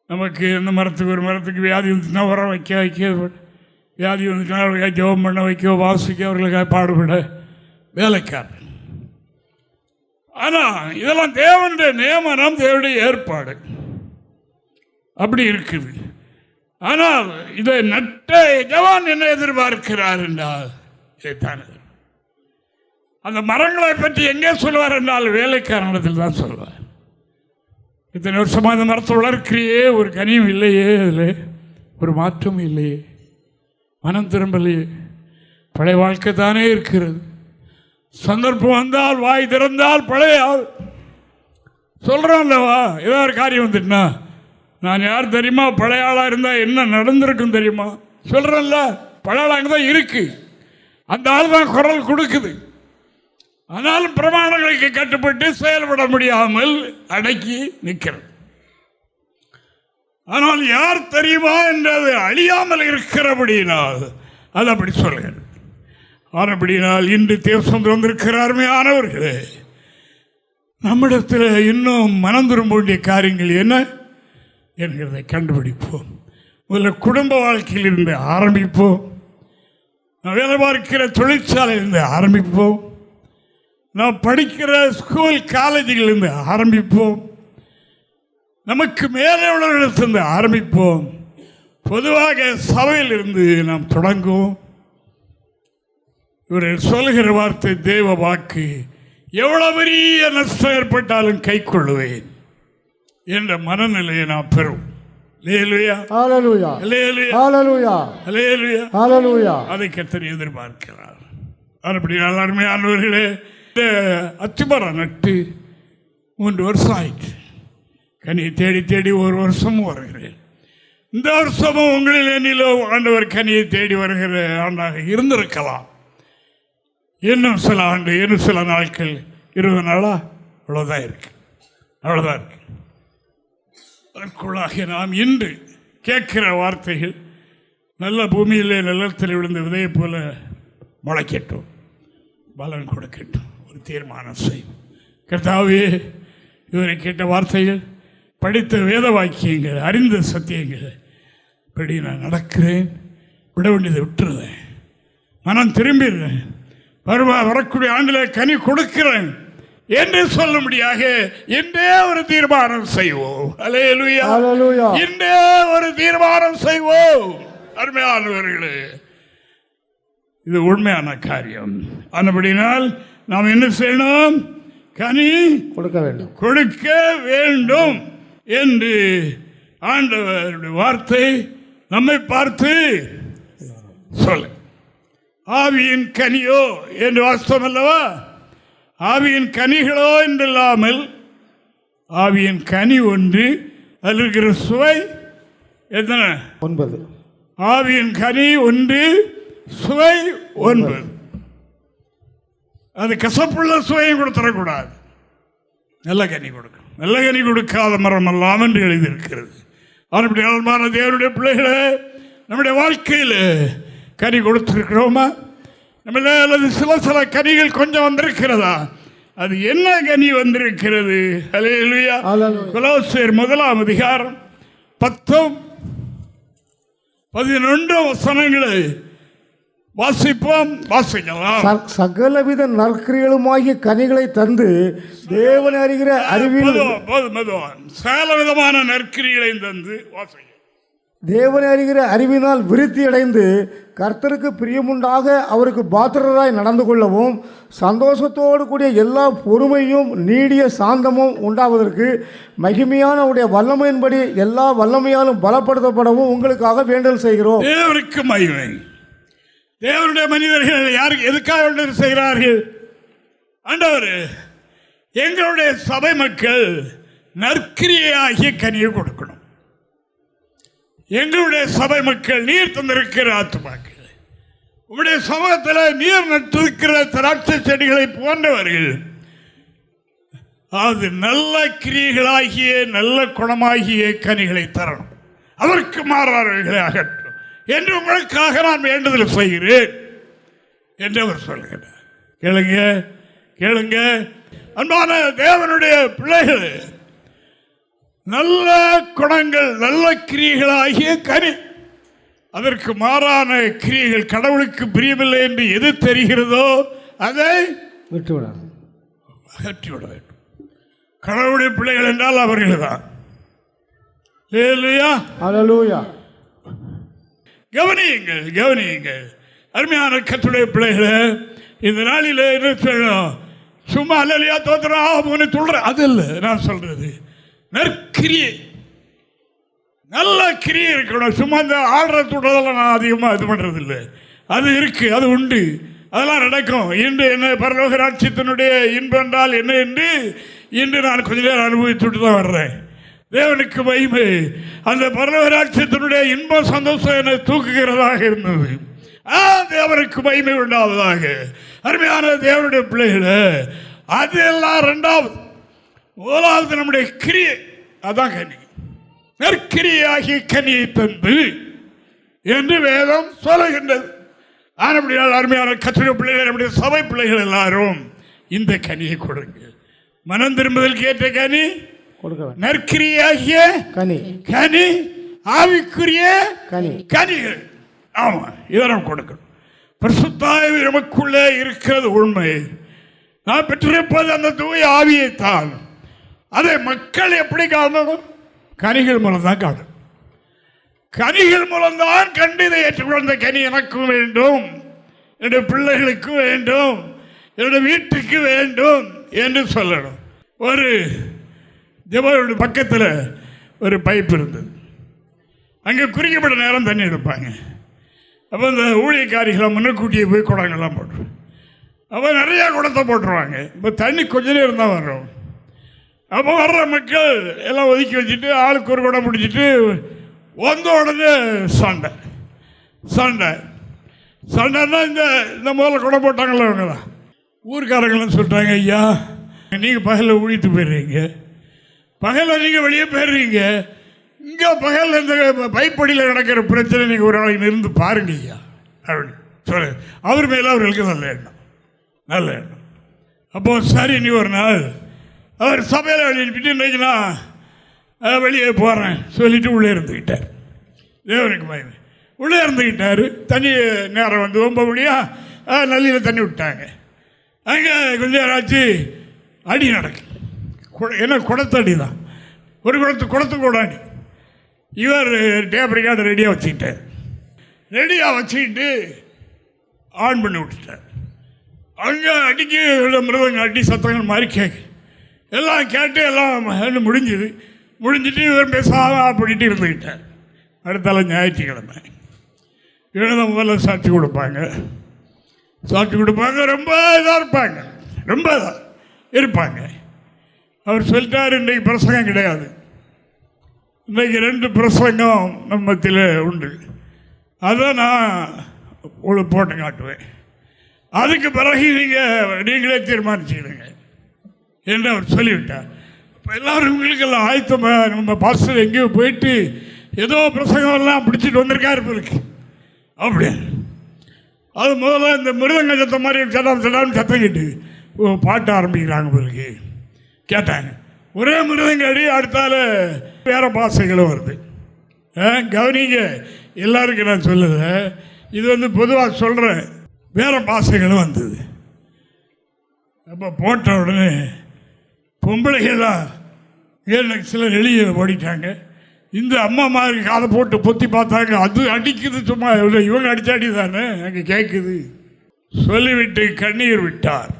நமக்கு எந்த மரத்துக்கு, ஒரு மரத்துக்கு வியாதி வந்துச்சுன்னா உரம் வைக்க, வியாதி வந்துச்சுன்னா ஜெபம் பண்ண வைக்க, வாசிக்க, அவர்களுக்காக பாடுபட வேலைக்காரர்கள். ஆனால் இதெல்லாம் தேவனுடைய நியமனம், தேவனுடைய ஏற்பாடு அப்படி இருக்குது. ஆனால் இதை நட்ட எஜமான் என்ன எதிர்பார்க்கிறார் என்றால் இதைத்தான். அந்த மரங்களை பற்றி எங்கே சொல்வார் என்றால் வேலைக்காரனிடத்தில் தான் சொல்வார். இத்தனை வருஷமாக இந்த மரத்தை வளர்க்கிறியே, ஒரு கனியும் இல்லையே, அதில் ஒரு மாற்றமும் இல்லையே, மனம் திரும்பலையே, பழைய வாழ்க்கை தானே இருக்கிறது. சந்தர்ப்பம் வந்தால், வாய் திறந்தால் பழைய ஆள் சொல்கிறோம் அல்லவா. ஏதாவது ஒரு காரியம் வந்துட்டுனா, நான் யார் தெரியுமா, பழைய ஆளாக இருந்தால் என்ன நடந்திருக்கும் தெரியுமா சொல்கிறேன்ல. பழைய ஆளாக தான் இருக்கு, அந்த ஆள் தான் குரல் கொடுக்குது. ஆனாலும் பிரமாணங்களுக்கு கட்டுப்பட்டு செயல்பட முடியாமல் அடக்கி நிற்கிறது. ஆனால் யார் தெரியுமா என்றது அழியாமல் இருக்கிறபடியினால் அது அப்படி சொல்கிறது. ஆனபடினால் இன்று தேவசம் வந்திருக்கிறாருமே ஆனவர்களே, நம்மிடத்தில் இன்னும் மனம் திரும்ப வேண்டிய காரியங்கள் என்ன என்கிறதை கண்டுபிடிப்போம். முதல்ல குடும்ப வாழ்க்கையிலிருந்து ஆரம்பிப்போம். நான் வேலை பார்க்கிற தொழிற்சாலையிலிருந்து ஆரம்பிப்போம். நாம் படிக்கிற ஸ்கூல் காலேஜுகளிலிருந்து ஆரம்பிப்போம். நமக்கு மேலே உள்ளவர்களிடத்திலிருந்து ஆரம்பிப்போம். பொதுவாக சபையிலிருந்து நாம் தொடங்குவோம். இவர்கள் சொல்கிற வார்த்தை தேவ வாக்கு, எவ்வளவு பெரிய நஷ்டம் ஏற்பட்டாலும் கை கொள்ளுவேன் என்ற மனநிலையை நாம் பெறும். அதை கர்த்தர் எதிர்பார்க்கிறார். அப்படி அருமையானவர்களே, அத்திமரம் நட்டு 3 வருஷம் ஆயிடுச்சு. கனியை தேடி தேடி ஒரு வருஷமும் வருகிறேன். இந்த வருஷமும் உங்களில் என்னிலோ ஆண்டவர் கனியை தேடி வருகிற ஆண்டாக இருந்திருக்கலாம். இன்னும் சில ஆண்டு, இன்னும் சில நாட்கள், 20 நாளா அவ்வளோதான் இருக்கு, அவ்வளோதான் இருக்கு. அதற்குள்ளாக நாம் இன்று கேட்கிற வார்த்தைகள் நல்ல பூமியிலே நிலத்தில் விழுந்த விதையை போல முளைக்கட்டும், பலன் கொடுக்கட்டும். ஒரு தீர்மானம் செய்யும். கர்த்தாவே, இவரை கேட்ட வார்த்தைகள், படித்த வேத வாக்கியங்கள், அறிந்த சத்தியங்கள் இப்படி நான் நடக்கிறேன், விட வேண்டியதை விட்டுருவேன், மனம் திரும்பிடுறேன், வரக்கூடிய ஆண்டில் கனி கொடுக்கிறேன் என்று சொல்லும்படியாக இன்றே ஒரு தீர்மானம் செய்வோம். அல்லேலூயா. இன்றே ஒரு தீர்மானம் செய்வோம். அருமையானவர்களே, இது உண்மையான காரியம். ஆனபடினால் நாம் என்ன செய்யணும்? கனி கொடுக்க வேண்டும் என்று ஆண்டவருடைய வார்த்தை நம்மை பார்த்து சொல்ல. ஆவியின் கனியோ என்று வாஸ்தவம் அல்லவா? ஆவியின் கனிகளோ என்றில்லாமல் ஆவியின் கனி ஒன்று, அதில் இருக்கிற சுவை எத்தனை? 9. ஆவியின் கனி ஒன்று, சுவை 9. அது கசப்புள்ள சுவையும் கொடுத்துடக்கூடாது, நல்ல கனி கொடுக்கும். நல்ல கனி கொடுக்காத மரம் எல்லாம் என்று எழுதியிருக்கிறது. அப்படி அன்பான தேவனுடைய பிள்ளைகளே, நம்முடைய வாழ்க்கையில் கனி கொடுத்திருக்கிறோமா? நம்மள அல்லது சில கனிகள் கொஞ்சம் வந்திருக்கிறதா? அது என்ன கனி வந்திருக்கிறது? அல்லேலூயா. கொலோசியர் 1ஆம் அதிகாரம் 10-11 வசனங்களை வாசிப்போம், வாசிக்கலாம். சகலவித நற்கிரியலுமாகிய கனிகளை தந்து தேவனை அறிகிற அறிவில் சகல விதமான நற்கிரிகளை தந்து வாசிக்க. தேவனை அறிகிற அறிவினால் விருத்தி அடைந்து கர்த்தருக்கு பிரியமுண்டாக அவருக்கு பாத்திரராய் நடந்து கொள்ளவும் சந்தோஷத்தோடு கூடிய எல்லா பொறுமையும் நீடிய சாந்தமும் உண்டாவதற்கு மகிமையான உடைய வல்லமையின்படி எல்லா வல்லமையாலும் பலப்படுத்தப்படவும் உங்களுக்காக வேண்டல் செய்கிறோம். தேவனுக்கு மகிமை. தேவனுடைய மனிதர்கள் யாருக்கு எதுக்காக வேண்டல் செய்கிறார்கள்? ஆண்டவர், எங்களுடைய சபை மக்கள் நற்கிரியாகிய கனியை கொடுக்கணும். எங்களுடைய சபை மக்கள் நீர் தந்திருக்கிற ஆத்துமாக்கள், உங்களுடைய சமூகத்தில் நீர் நட்டிருக்கிற திராட்சை செடிகளை போன்றவர்கள், அது நல்ல கிரியைகளாகிய நல்ல குணமாகிய கனிகளை தரணும். அதற்கு மாறாதவர்களை அகற்றும் என்று உங்களுக்காக நான் வேண்டுதல் செய்கிறேன் என்று அவர் சொல்கிறார். கேளுங்க, கேளுங்க அன்பான தேவனுடைய பிள்ளைகள், நல்ல குணங்கள் நல்ல கிரியைகளாகிய கனி, அதற்கு மாறான கிரியைகள் கடவுளுக்கு பிரியமில்லை என்று எது தெரிகிறதோ அதை அகற்றிவிட வேண்டும். கடவுளுடைய பிள்ளைகள் என்றால் அவர்கள் தான். கவனியுங்கள், கவனியுங்கள் அருமையான கர்த்தருடைய பிள்ளைகளை. இந்த நாளில் என்ன சொல்லணும்? சும்மா அல்லையா தோத்திரம் சொல்ற அது இல்லை நான் சொல்றது. நற்கிரியை, நல்ல கிரியை இருக்கணும். சும்மா இந்த ஆடுற துடலாம் நான் அதிகமாக இது பண்ணுறது இல்லை. அது இருக்கு, அது உண்டு, அதெல்லாம் நடக்கும். இன்று என்ன பரலோக ராஜ்யத்தினுடைய இன்பம் என்றால் என்ன என்று இன்று நான் கொஞ்ச நேரம் அனுபவித்துட்டு தான் வர்றேன். தேவனுக்கு மகிமை. அந்த பரலோக ராஜ்யத்தினுடைய இன்பம் சந்தோஷம் என்னை தூக்குகிறதாக இருந்தது. தேவனுக்கு மகிமை உண்டாவதாக. அருமையான தேவனுடைய பிள்ளைகளை, அது எல்லாம் இரண்டாவது. முதலாவது நம்முடைய கிரியை, அதான் கனி. நற்கிரியாகிய கனியை தந்து என்று வேதம் சொல்லுகின்றது. ஆனபடியால் அருமையான கர்த்தருடைய பிள்ளைகள், நம்முடைய சபை பிள்ளைகள் எல்லாரும் இந்த கனியை கொடுங்க. மனம் திரும்புதல் கேட்ட கனி, நற்கிரியாகிய கனி, கனி ஆவிக்குரிய கனிகள். ஆமா, இதெல்லாம் கொடுக்கணும். பரிசுத்தாவி நமக்குள்ளே இருக்கிறது உண்மை. நான் பெற்றிருப்பது அந்த தூய ஆவியைத்தான். அதை மக்கள் எப்படி காணணும்? கனிகள் மூலம் தான் காணும். கனிகள் மூலம்தான் கண்டு இதை ஏற்றுக்கொண்ட கனி எனக்கும் வேண்டும், என்னுடைய பிள்ளைகளுக்கும் வேண்டும், என்னுடைய வீட்டுக்கு வேண்டும் என்று சொல்லணும். ஒரு ஜெபருடைய பக்கத்தில் ஒரு பைப் இருந்தது. அங்கே குறிக்கப்பட்ட நேரம் தண்ணி எடுப்பாங்க. அப்போ இந்த ஊழியக்காரிகளை முன்னக்கூட்டியே போய் குடங்கள்லாம் போட்டுருவோம். அப்போ நிறையா குடத்தை போட்டுருவாங்க. இப்போ தண்ணி கொஞ்ச நேரம் தான் வரும். அப்போ வர்ற மக்கள் எல்லாம் ஒதுக்கி வச்சுட்டு ஆளுக்கு ஒரு குடம் பிடிச்சிட்டு வந்த உடனே சண்டை சண்டை சண்டைன்னா இந்த முதல்ல குடம் போட்டாங்களே அவங்க தான். ஊர்க்காரங்களாம் சொல்லிட்டாங்க, ஐயா நீங்கள் பகலில் ஊழிட்டு போயிடுறீங்க, பகலில் நீங்கள் வெளியே போயிடுறீங்க, இங்கே பகலில் இந்த பைப்படியில் நடக்கிற பிரச்சனை நீங்கள் ஒரு நாளைக்கு இருந்து பாருங்க ஐயா அப்படின்னு சொல்ல. அவர் மேலே அவர்களுக்கு நல்ல எண்ணம், நல்ல எண்ணம். அப்போது சரி, நீ ஒரு நாள் அவர் சபையில் வெளியிட்டு இன்றைக்கு நான் வெளியே போகிறேன் சொல்லிவிட்டு உள்ளே இருந்துக்கிட்டார். தேவனுக்கு மகிமை. உள்ளே இருந்துக்கிட்டார். தண்ணி நேரம் வந்து 9 மணியா நல்லியில் தண்ணி விட்டாங்க. அங்கே கொஞ்ச நேரம் ஆச்சு, அடி நடக்கு. என்ன குடத்தடி தான், ஒரு குடத்துக்கு கூட அடி. இவர் டேப் ரெக்கார்டு ரெடியாக வச்சுக்கிட்டார். ரெடியாக வச்சுக்கிட்டு ஆன் பண்ணி விட்டுட்டார். அங்கே அடிக்க மிருதங்க அடி சத்தங்கள் மாதிரி கேட்கு. எல்லாம் கேட்டு எல்லாம் முடிஞ்சிட்டு இவர் பேசாமல் அப்படின்ட்டு இருந்துக்கிட்டார். அடுத்தால ஞாயிற்றுக்கிழமை இவனை முதல்ல சாட்சி கொடுப்பாங்க. ரொம்ப இதாக இருப்பாங்க, ரொம்ப இதாக இருப்பாங்க. அவர் சொல்லிட்டார், இன்றைக்கு பிரசங்கம் கிடையாது, இன்றைக்கு 2 பிரசங்கம் நம்ம மத்தியில் உண்டு, அதை நான் உங்களுக்கு போட்டு காட்டுவேன், அதுக்கு பிறகு நீங்களே தீர்மானிச்சுக்கிடுங்க என்று அவர் சொல்லிவிட்டார். இப்போ எல்லோரும் உங்களுக்கெல்லாம் ஆயத்தமாக நம்ம பாஸ்டர் எங்கேயோ போயிட்டு ஏதோ பிரசங்கம்லாம் பிடிச்சிட்டு வந்திருக்காரு இருக்கு அப்படி. அது முதல்ல இந்த மிருதங்க சத்தம் மாதிரி சடான்னு சத்தங்கிட்டு பாட்டு ஆரம்பிக்கிறாங்க பிறகு கேட்டாங்க. ஒரே மிருதங்க அடி, அடுத்தால வேறு பாசைகளும் வருது. கவனிங்க, எல்லாருக்கும் நான் சொல்லுவேன், இது வந்து பொதுவாக சொல்கிறேன், வேறு பாசைகளும் வந்தது. அப்போ போட்ட உடனே பொம்பளைகள்லாம் எனக்கு சிலர் வெளியே ஓடிட்டாங்க. இந்த அம்மா மாதிரி காதை போட்டு பொத்தி பார்த்தாங்க, அது அடிக்குது, சும்மா இவங்க அடிச்சாடி தானே அங்கே கேட்குது. சொல்லிவிட்டு கண்ணீர் விட்டார்.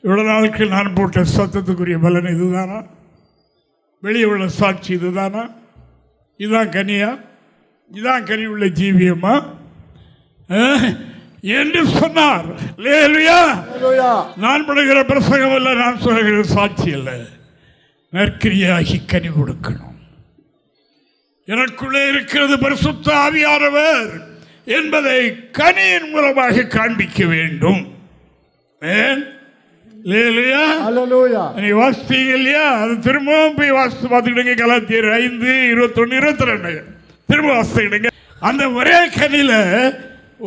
இவ்வளவு நாளுக்கு நான் போட்ட சத்தத்துக்குரிய பலன் இதுதானா? வெளியே உள்ள சாட்சி இதுதானா? இதுதான் கனியா? இதுதான் கனி உள்ள ஜீவியமா என்று சொன்னார். நான் படுகிற பிரசங்கம் இல்லை, நான் சொல்கிற சாட்சி இல்லை. நற்கிரியாகி கனி கொடுக்கணும். எனக்குள்ளே இருக்கிறது பரிசுத்த ஆவியானவர் என்பதை கனியின் மூலமாக காண்பிக்க வேண்டும். நீ வாசித்தீங்க இல்லையா? அது திரும்பவும் போய் வாசித்து பார்த்துக்கிடுங்க. கலாத்தியர் 5:21-22 திரும்ப வாசித்துக்கிடுங்க. அந்த ஒரே கனியில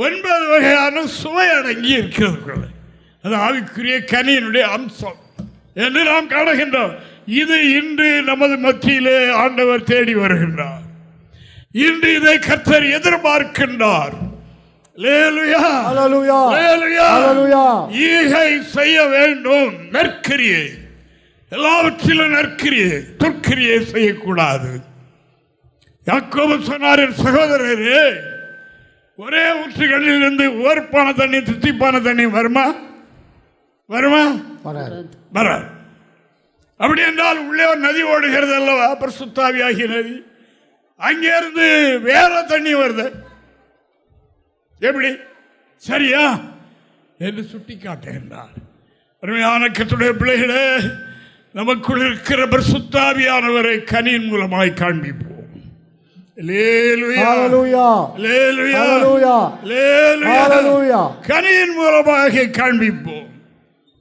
9 வகையான சுவை அடங்கி இருக்கிறது. அது ஆவிக்குரிய கனியினுடைய அம்சம் என்று நாம் காணுகின்றோம். இது இன்று நமது மத்தியிலே ஆண்டவர் தேடி வருகின்றார். இன்று இதை கர்த்தர் எதிர்பார்க்கின்றார். ஈகை செய்ய வேண்டும். நற்கிரியை, எல்லாவற்றிலும் நற்கிரியை, துர்க்கிரியை செய்யக்கூடாது. யாக்கோபு சொன்னார், சகோதரரே, ஒரே ஊற்றுகளில் இருந்து ஓர்ப்பான தண்ணி தித்திப்பான தண்ணி வருமா? வராது. அப்படி என்றால் உள்ளே ஒரு நதி ஓடுகிறது அல்லவா, பரிசுத்த ஆவியாகிய நதி. அங்கே இருந்து வேற தண்ணி வருது. எப்படி சரியா என்று சுட்டி காட்டுகின்றார். அருமையான கர்த்தருடைய பிள்ளைகளே, நமக்குள் இருக்கிற பரிசுத்த ஆவியானவரை கனியின் மூலமாய் காண்பிப்போம். கனியின் மூலமாக காண்பிப்போம்.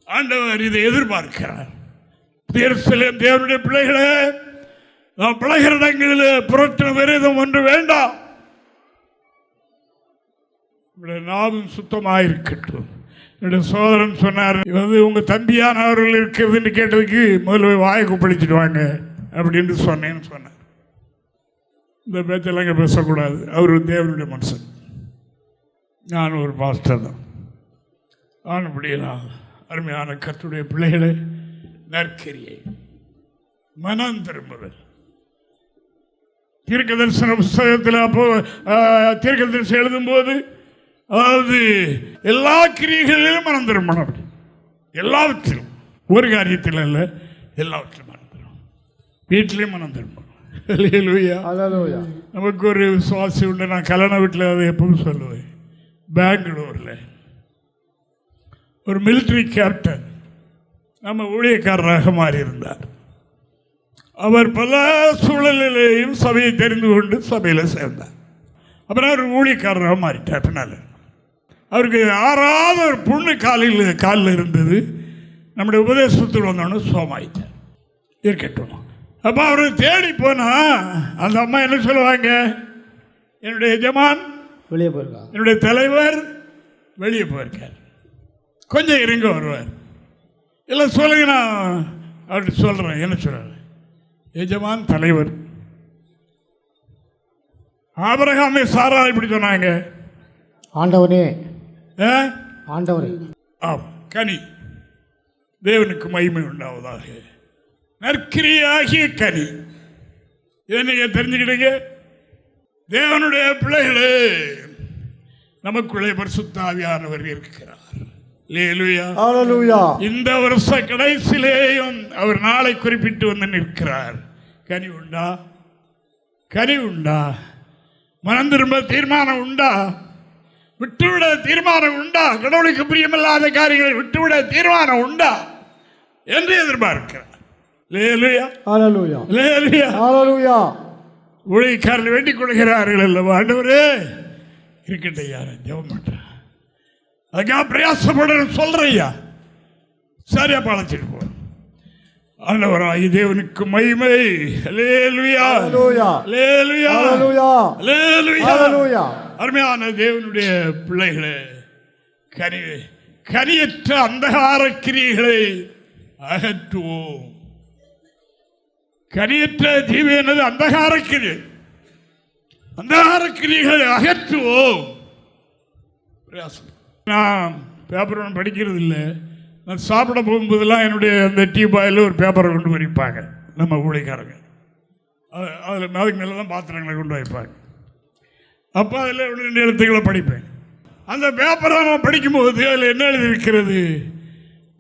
ஆண்டவர் இதை எதிர்பார்க்கிறார். தேவனுடைய பிள்ளைகளே, நாம் பழகிற இடங்களில் புரட்டும் விரதம் ஒன்று வேண்டாம். நாவும் சுத்தமாயிருக்கட்டும். என்னுடைய சோதரன் சொன்னார், உங்க தம்பியானவர்கள் இருக்கிறதுன்னு கேட்டதுக்கு முதல்ல வாயை குப்பளிச்சுட்டு வாங்க அப்படின்னு சொன்னேன்னு சொன்னார். இந்த பேச்செல்லாம் இங்கே பேசக்கூடாது. அவர் தேவனுடைய மனுஷன், நான் ஒரு பாஸ்டர் தான். ஆனபடியெல்லாம் அருமையான கர்த்தருடைய பிள்ளைகளை, நற்கிரியை, மனம் திரும்புதல். தீர்க்கதரிசன புஸ்தகத்தில் அப்போ தீர்க்கதரிசனம் எழுதும் போது, அதாவது எல்லா கிரியைகளிலும் மனம் திரும்பணும். எல்லாவற்றிலும், ஒரு காரியத்தில் அல்ல, எல்லாவற்றிலும் மனம் திரும்பணும். வீட்டிலையும் மனம் திரும்பணும். நமக்கு ஒரு விசுவாசி உண்டு. நான் கல்யாண வீட்டில் அதை எப்பவும் சொல்லுவேன். பெங்களூரில் ஒரு மிலிட்ரி கேப்டன் நம்ம ஊழியக்காரராக மாறி இருந்தார். அவர் பல சூழலிலேயும் சபையை தெரிந்து கொண்டு சபையில் சேர்ந்தார். அப்புறம் அவர் ஊழியக்காரராக மாறிட்டார். பின்னால் அவருக்கு 6வது ஒரு புண்ணு காலில் இருந்தது. நம்முடைய உபதேசத்தில் வந்தோன்னு சோமாயிட்டார். இருக்கட்டும். அப்போ அவரை தேடி போனா அந்த அம்மா என்ன சொல்லுவாங்க, என்னுடைய எஜமான் வெளியே போயிருக்கார், என்னுடைய தலைவர் வெளியே போயிருக்கார், கொஞ்சம் இருங்க வருவார். இல்லை சொல்லுங்க, நான் அப்படி சொல்கிறேன். என்ன சொல்கிறார்? எஜமான் தலைவர். ஆபிரகாமே சாரா இப்படி சொன்னாங்க, ஆண்டவனே ஆண்டவரே. கனி, தேவனுக்கு மகிமை உண்டாவதாக. நற்கிரியாகிய கனி. இதை நீங்க தெரிஞ்சுக்கிட்டீங்க. தேவனுடைய பிள்ளைகளே, நமக்குள்ளே பரிசுத்த ஆவியானவர் இருக்கிறார். இந்த வருஷ கடைசியிலேயும் அவர் நாளை குறிப்பிட்டு வந்து நிற்கிறார். கனி உண்டா? கனி உண்டா? மனம் திரும்ப தீர்மானம் உண்டா? விட்டுவிட தீர்மானம் உண்டா? கடவுளுக்கு பிரியமில்லாத காரியங்களை விட்டுவிட தீர்மானம் உண்டா என்று எதிர்பார்க்கிறார். ஊழியக்காரர்கள் வேண்டிக் கொள்கிறார்கள் அல்லவா, ஆண்டவரே இருக்கட்டும், யார ஜெபம் பண்றேன், அதுக்காக பிரயாசப்பட சொல்றையா, சரியா பழச்சிட்டு போ. ஆண்டவராய் தேவனுக்கு மகிமை. அருமையான தேவனுடைய பிள்ளைகளே, கனியற்ற அந்தகார கிரியைகளை அகற்றுவோம். கனியற்ற ஜீவி என்னது? அந்தகார கிரியை. அந்தகார கிரியைகளை அகற்றுவோம். நான் பேப்பர் ஒன்று படிக்கிறது இல்லை. நான் சாப்பிட போகும்போதெல்லாம் என்னுடைய அந்த டீ பாயில் ஒரு பேப்பரை கொண்டு வரிப்பாங்க நம்ம ஊழியக்காரங்க. அதில் அதுக்கு மேலே தான் பாத்திரங்களை கொண்டு வைப்பாங்க. அப்போ அதில் 2 எழுத்துக்களை படிப்பேன். அந்த பேப்பரை நான் படிக்கும்போது அதில் என்ன எழுதியிருக்கிறது?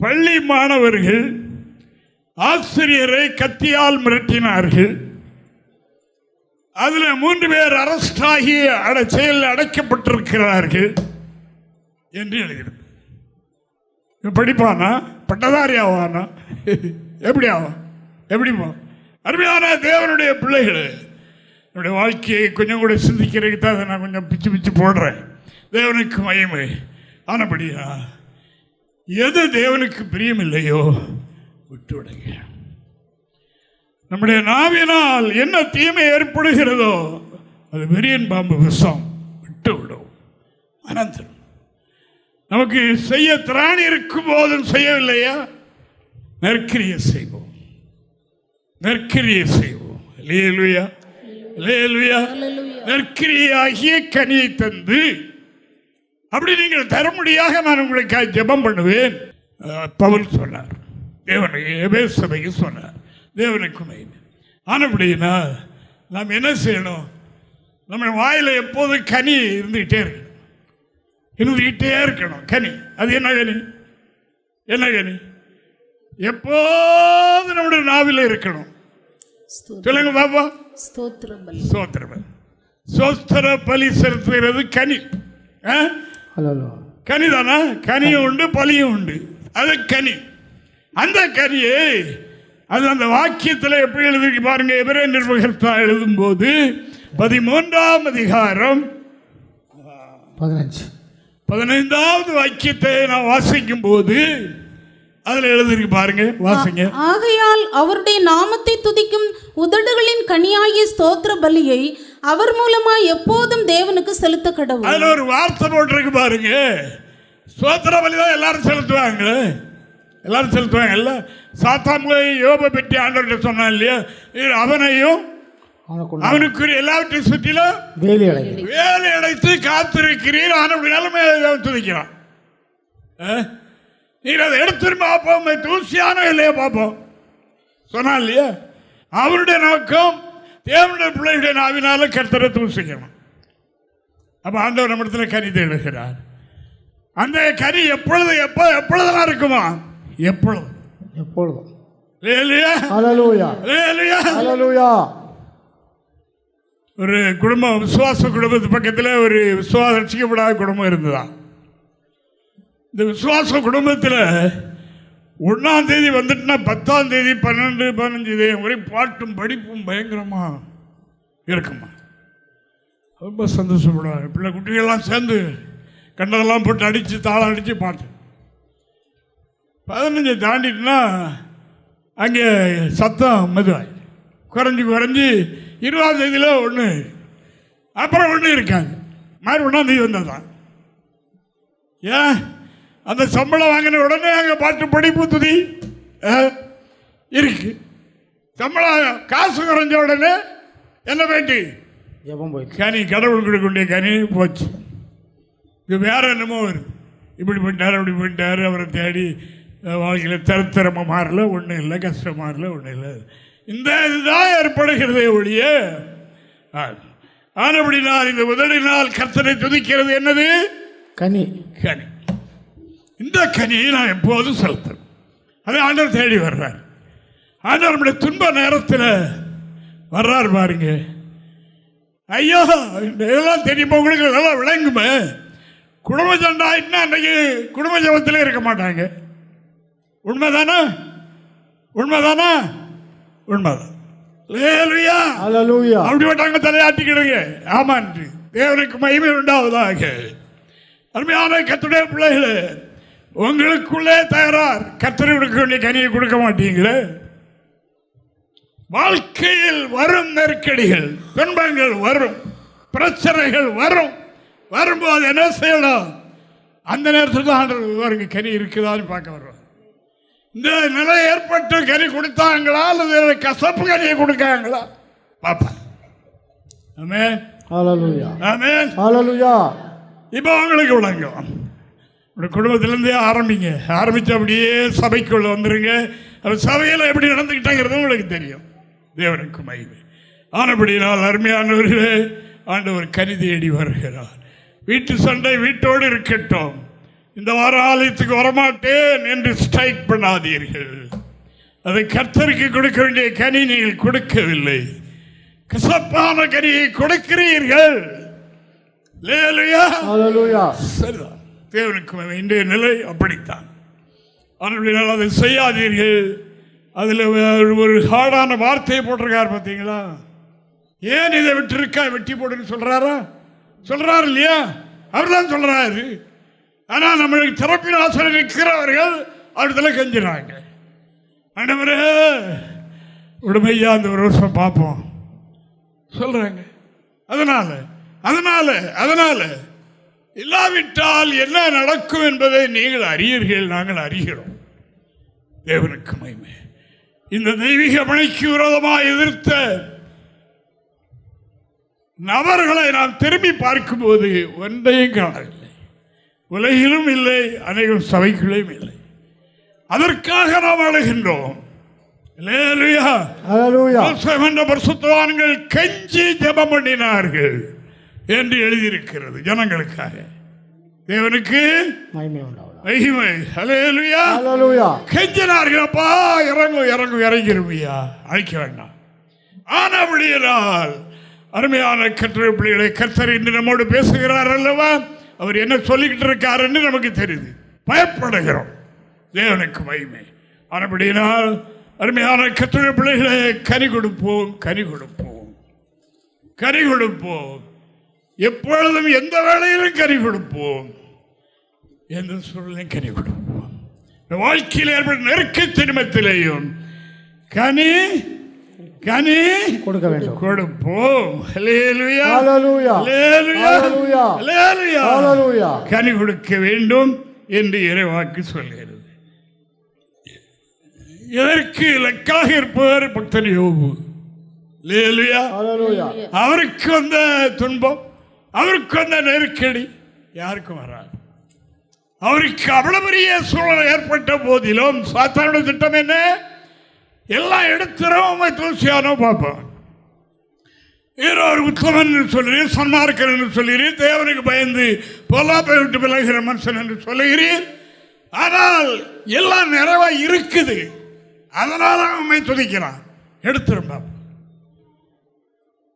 பள்ளி மாணவர்கள் ஆசிரியரை கத்தியால் மிரட்டினார்கள், அதில் 3 பேர் அரெஸ்ட் ஆகி செயலில் அடைக்கப்பட்டிருக்கிறார்கள் என்று எழுதியிருக்கு. படிப்பானா? பட்டதாரி ஆவானா? எப்படி ஆவான்? எப்படிப்பா? அருமையான தேவனுடைய பிள்ளைகள், என்னுடைய வாழ்க்கையை கொஞ்சம் கூட சிந்திக்கிறதுக்கு தான் அதை நான் கொஞ்சம் பிச்சு பிச்சு போடுறேன். தேவனுக்கு மகிமை. ஆனபடியா எது தேவனுக்கு பிரியமில்லையோ விட்டு விடுங்க. நம்முடைய நாவினால் என்ன தீமை ஏற்படுகிறதோ அது வெறியன் பாம்பு விஷம், விட்டு விடும். அனந்தரம் நமக்கு செய்ய திராணி இருக்கும் போதும் செய்யவில்லையா? நற்கிரியை செய்வோம், நற்கிரியை செய்வோம். அல்லேலூயா, அல்லேலூயா. நற்கிரியாகிய கனியை தந்து அப்படி நீங்கள் தரும்படியாக நான் உங்களுக்கு ஜெபம் பண்ணுவேன். பவுல் சொன்னார், தேவனுக்கு எபேசு சபைக்கு சொன்னார், தேவனுக்கு மகிமை. ஆனபடினா நாம் என்ன செய்யணும்? நம்ம வாயில் எப்போதும் கனி இருந்துகிட்டே இருக்கணும். கனி அது என்ன கனி? என்ன கனி? எப்போது நம்முடைய நாவில் இருக்கணும். சொல்லுங்க பாப்பா. ஸ்தோத்திர பலி செலுத்துகிறது கனி. கனிதானா? கனியும் உண்டு, பலியும் உண்டு. அது கனி. அந்த கனியை அது அந்த வாக்கியத்தில் எப்படி எழுதி பாருங்க. எபிரேயர் நிருபகர்த்தா எழுதும் போது 13ஆம் அதிகாரம் 15வது வாக்கியத்தை நான் வாசிக்கும் போது அதுல எழுதிருக்கு பாருங்க, வாசிங்க. ஆகையால் அவருடைய நாமத்தை துதிக்கும் உதடுகளின் கனியாகிய ஸ்தோத்திர பலியை அவர் மூலமா எப்போதும் தேவனுக்கு செலுத்த கடவுள். அதுல ஒரு வார்த்தை போட்டிருக்கு பாருங்க. ஸ்தோத்திர பலி தான் எல்லாரும் செலுத்துவாங்க, எல்லாரும் செலுத்துவாங்க. சாத்தான்களை யோபை பற்றி ஆண்டவர்கிட்ட சொன்னான் இல்லையா? அவனையும் அவனுக்குரிய எல்லாவற்றையும் சுற்றிலும் வேலை அடைத்து காத்திருக்கிறீர். ஆனால் துதிக்கிறான். நீங்க அதை எடுத்து பார்ப்போம், தூசியான இல்லையா பார்ப்போம் சொன்னான் இல்லையா? அவருடைய நோக்கம் தேவனுடைய பிள்ளைகளுடைய நாவினால கர்த்தரை தூசிக்கணும். அப்ப ஆண்டவர் நம்மிடத்தில் கனி தேடுகிறார். அந்த கனி எப்பொழுது எப்பொழுதெல்லாம் இருக்குமா? எப்பொழுதும் எப்பொழுதும். ஒரு குடும்பம், விசுவாச குடும்பத்து பக்கத்தில் ஒரு விசுவாச ரட்சிக்கப்படாத குடும்பம் இருந்ததான். இந்த விசுவாச குடும்பத்தில் 1ஆம் தேதி வந்துட்டுனா 10ஆம் தேதி 12, 15 ஒரே பாட்டும் படிப்பும் பயங்கரமா இருக்குமா. ரொம்ப சந்தோஷப்படுவாங்க. பிள்ளை குட்டிகள்லாம் சேர்ந்து கண்டதெல்லாம் போட்டு அடித்து தாளம் அடித்து பாட்டு. 15 தாண்டிட்டுனா அங்கே சத்தம் மெதுவாய் குறைஞ்சி 20ஆம் தேதியில் ஒன்று, அப்புறம் ஒன்று இருக்காங்க. மாதிரி 1ஆம் தேதி வந்ததான். ஏன் அந்த சம்பளம் வாங்கின உடனே அங்கே பாட்டு படிப்பு துதி இருக்கு. சம்பளம் காசு குறைஞ்ச உடனே என்ன வேண்டி கனி, கடவுள் கொடுக்கக்கூடிய கனி போச்சு. இது வேற என்னமோ வருது. இப்படி பண்ணிட்டாரு, அப்படி பண்ணிட்டாரு, அவரை தேடி வாழ்க்கையில் திறத்திறமாக மாறல, ஒன்றும் இல்லை, கஷ்டம் மாறல, ஒன்றும் இல்லை. இந்த இதுதான் ஏற்படுகிறதே ஒழிய. ஆனபடினால் இந்த உதடினால் கர்த்தரை துதிக்கிறது என்னது? கனி. கனி. இந்த கனியை நான் எப்போதும் செலுத்தணும். அதை ஆண்டவர் தேடி வர்றார். ஆண்டவர் நம்முடைய துன்ப நேரத்தில் வர்றார் பாருங்க. ஐயோ இதெல்லாம் தெரியுமா உங்களுக்கு? இதெல்லாம் விளங்குமே. குடும்ப சண்டாயிட்டுனா அன்றைக்கு குடும்ப ஜபத்திலே இருக்க மாட்டாங்க. உண்மைதானா? உண்மைதானா? உண்மைதான். அப்படிப்பட்டாங்க தலையாட்டிக்கிடுங்க. ஆமான்று தேவனுக்கு மகிமை உண்டாவதாக. அருமையான கர்த்தருடைய பிள்ளைகளே, உங்களுக்குள்ளே தயாரார் கர்த்தரை கொடுக்க வேண்டிய கனியை கொடுக்க மாட்டீங்களே. வாழ்க்கையில் வரும் நெருக்கடிகள், துன்பங்கள் வரும், பிரச்சனைகள் வரும். வரும்போது என்ன செய்யணும்? அந்த நேரத்தில் தான் ஆண்டவர் கனி இருக்குதான்னு பார்க்க வருவார். இந்த நிலை ஏற்பட்டு கனி கொடுத்தாங்களா அல்லது கசப்பு கனியை கொடுக்காங்களா பாப்பா. ஆமென், ஹல்லேலூயா, ஆமென், ஹல்லேலூயா. இப்போ உங்களுக்கு விளங்கும். குடும்பத்திலேருந்தே ஆரம்பிச்சு அப்படியே சபைக்குள்ள வந்துருங்க. சபையில் எப்படி நடந்துக்கிட்டாங்கிறது உங்களுக்கு தெரியும். தேவனுக்கு மகிமை. ஆனபடினால் அருமையானவர்களே, ஆண்டவர் கனி தேடி வருகிறார். வீட்டு சண்டை வீட்டோடு இருக்கட்டும். இந்த வார ஆலயத்துக்கு வரமாட்டேன் என்று ஸ்ட்ரைக் பண்ணாதீர்கள். அதை கர்த்தருக்கு கொடுக்க வேண்டிய கனி நீங்கள் கொடுக்கவில்லை. கசப்பான கனியை கொடுக்கிறீர்கள். சரிதான், தேவனுக்கு இன்றைய நிலை அப்படித்தான். ஆனால் அதை செய்யாதீர்கள். அதில் ஒரு ஹார்டான வார்த்தையை போட்டிருக்கார் பார்த்தீங்களா? ஏன் இதை விட்டுருக்கா, வெட்டி போடுன்னு சொல்றாரா? சொல்றாரு இல்லையா? அவர் தான் சொல்றாரு. ஆனால் நம்மளுக்கு திறப்பின் ஆசிரியர் இருக்கிறவர்கள் அவர்களை கெஞ்சுறாங்க. ஆண்டவரே உடமையா அந்த ஒரு வருஷம் பார்ப்போம் சொல்றாங்க. அதனால அதனால அதனால இல்லாவிட்டால் என்ன நடக்கும் என்பதை நீங்கள் அறியீர்கள், நாங்கள் அறிகிறோம். தேவனுக்கு மகிமை. இந்த தெய்வீக பணிக்கு விரோதமாக எதிர்த்த நபர்களை நாம் திரும்பி பார்க்கும்போது ஒன்றையும் காணவில்லை. உலகிலும் இல்லை, அநேக சபைகளிலும் இல்லை. அதற்காக நாம் அழுகின்றோம். பரிசுத்தவான்கள் கெஞ்சி ஜெபம் பண்ணினார்கள் என்று எழுதியிருக்கிறது. ஜனங்களுக்காக, தேவனுக்கு மகிமை. ஹல்லேலூயா. கெஞ்சினார்கள், அப்பா இறங்கும் இறங்கும் இறங்கிருவியா, அழைக்க வேண்டாம். ஆனபடியால் அருமையான கர்த்தருடைய பிள்ளைகளை, கர்த்தர் இன்று நம்மோடு பேசுகிறார் அல்லவா? அவர் என்ன சொல்லிக்கிட்டு இருக்கார் என்று நமக்கு தெரியுது. பயப்படுகிறோம். தேவனுக்கு மகிமை. ஆனபடியால் அருமையான கர்த்தருடைய பிள்ளைகளை, கனி கொடுப்போம், கனி கொடுப்போம், கனி கொடுப்போம். எப்பொழுதும் எந்த வேளையிலும் கனி கொடுப்போம், எந்த சூழலையும் கனி கொடுப்போம். வாழ்க்கையில் ஏற்பட்ட நெருக்க தினத்திலேயும் கனி கனி கொடுக்க வேண்டும், கொடுப்போம். கனி கொடுக்க வேண்டும் என்று இறைவாக்கு சொல்கிறது. எதற்கு இலக்காக இருப்பவர் பக்தர் யோபு. அவருக்கு வந்த துன்பம், அவருக்கு வந்த நெருக்கடி யாருக்கும் வராது. அவருக்கு அவ்வளவு பெரிய சூழல் ஏற்பட்ட போதிலும் சாத்தானுடைய திட்டம் என்ன? எல்லாம் எடுத்துறோம், தூசியானோ பார்ப்போம். ஒரு உத்தமன் என்று சொல்கிறீர், சன்மார்க்கன் என்று சொல்கிறீர், தேவனுக்கு பயந்து பொல்லாப்பை விட்டு விலகிற மனுஷன் என்று சொல்லுகிறீர். ஆனால் எல்லாம் நிறைவா இருக்குது, அதனால உண்மை துதிக்கிறான். எடுத்துரும் பார்ப்போம்.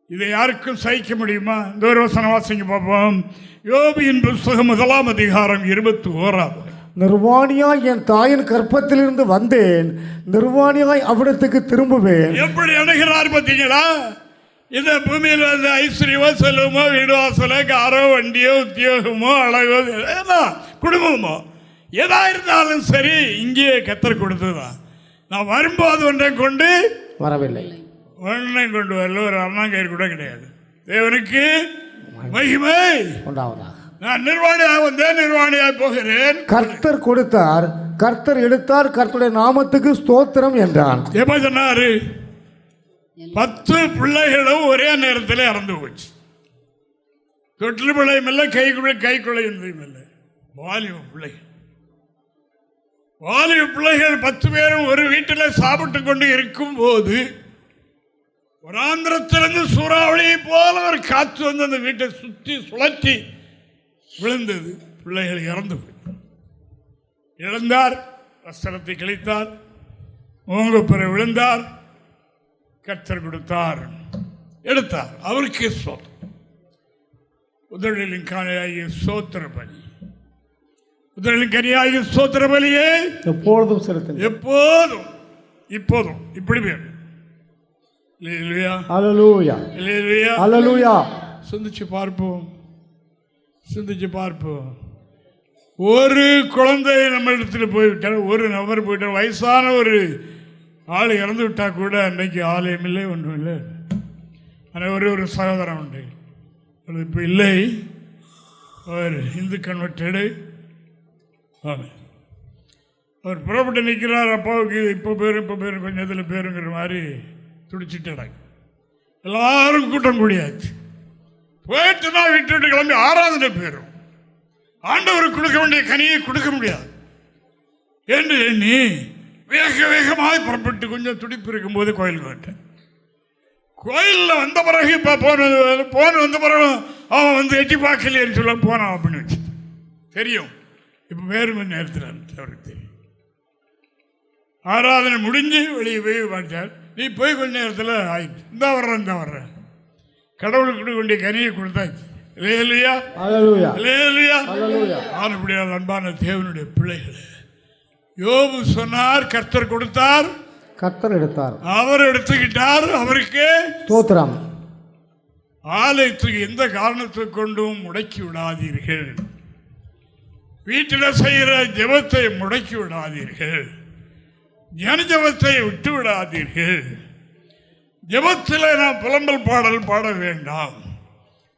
இதை யாருக்கும் சகிக்க முடியுமா? இந்த ஒரு வசனம் வாசிங்க பார்ப்போம். யோபியின் புத்தகம் 1ஆம் அதிகாரம் 21. நிர்வாணியாய் என் தாயின் கற்பத்திலிருந்து வந்தேன், நிர்வாணியாய் அவ்விடத்துக்கு திரும்புவேன். எப்படி அணுகிறார் பார்த்தீங்களா? இந்த பூமியில் வந்து ஐஸ்வர்யமோ செல்வமோ வீடு வாசலோ காரோ வண்டியோ உத்தியோகமோ அழகோ குடும்பமோ எதா இருந்தாலும் சரி, இங்கேயே கத்தர் கொடுத்ததுதான். நான் வரும்போது ஒன்றை கொண்டு வரவில்லை, ஒன்றை கொண்டு வரல, ஒரு அண்ணாங்கயிறு கூட கிடையாது. தேவனுக்கு மகிமை உண்டாவதாக. நான் நிர்வாணியாக வந்தேன், நிர்வாணியாக போகிறேன். கர்த்தர் கொடுத்தார், கர்த்தர் எடுத்தார், கர்த்தருடைய நாமத்துக்கு ஸ்தோத்திரம் என்றான். எப்ப சொன்னாரு? 10 பிள்ளைகளும் ஒரே நேரத்தில் இறந்து போச்சு. தொட்டில் பிள்ளையும் இல்லை, கைக்குள்ளையும் இல்லை. வாலிப பிள்ளைகள், வாலிப பிள்ளைகள் 10 பேரும் ஒரு வீட்டில் சாப்பிட்டு கொண்டு இருக்கும் போது ஒரு ஆந்திரத்திலிருந்து சூறாவளியை போல ஒரு காற்று வந்து அந்த வீட்டை சுற்றி சுழற்றி விழுந்தது. பிள்ளைகள் இறந்து போய் இழந்தார், வஸ்திரத்தை கிழித்தார், மூங்கப்பெற விழுந்தார். கர்த்தர் கொடுத்தார், எடுத்தார். அவருக்கு உதடலின் கனியாகிய ஸ்தோத்திர பலி, உதடலின் கனியாகிய ஸ்தோத்திர பலியே எப்பொழுதும் செலுத்த, எப்போதும் இப்போதும் இப்படி பேர். சிந்திச்சு பார்ப்போம், சிந்திச்சு பார்ப்போம். ஒரு குழந்தை நம்ம இடத்துல போய்விட்டார், ஒரு நபர் போயிட்டார், வயசான ஒரு ஆள் இறந்து விட்டா கூட அன்றைக்கு ஆலயம் இல்லை, ஒன்றும் இல்லை. ஆனால் ஒரு சகோதரன் உண்டு, அது இப்போ இல்லை, அவர் இந்து கன்வெர்டடு. அவர் புறப்பட்டு நிற்கிறார். அப்பாவுக்கு இப்போ பேரும் கொஞ்சம் இதில் பேருங்கிற மாதிரி துடிச்சிட்டாங்க. எல்லாரும் கூட்டம் கூடியாச்சு. போயிட்டு தான் விட்டு கிளம்பி ஆராதனை பேரும் ஆண்டவருக்கு கொடுக்க வேண்டிய கனியை கொடுக்க முடியாது என்று எண்ணி வேக வேகமாக புறப்பட்டு கொஞ்சம் துடிப்பு இருக்கும்போது கோயிலுக்கு வந்துட்டேன். கோயிலில் வந்த பிறகு இப்போ போன் வந்த பிறகு அவன் வந்து எட்டி பார்க்கலையேன்னு சொல்ல போனான் அப்படின்னு வச்சு தெரியும். இப்போ வேறு மணி நேரத்தில் அவருக்கு தெரியும். ஆராதனை முடிஞ்சு வெளியே போய் பார்த்தார். நீ போய் கொஞ்ச நேரத்தில் ஆயிடுச்சு. இந்த வர்றேன் கடவுளுக்கு கொண்டு கனியை கொடுத்தாச்சு. அன்பான தேவனுடைய பிள்ளைகள், யோபு சொன்னார், கர்த்தர் கொடுத்தார், கர்த்தர் எடுத்தார், அவர் எடுத்துக்கிட்டார், அவருக்கு ஸ்தோத்திரம். ஆலயத்துக்கு எந்த காரணத்தை கொண்டும் முடக்கி விடாதீர்கள். வீட்டில் செய்கிற ஜெபத்தை முடக்கி விடாதீர்கள். ஜன ஜெபத்தை விட்டு விடாதீர்கள். ஜெபத்தில் நான் புலம்பல் பாடல் பாட வேண்டாம்.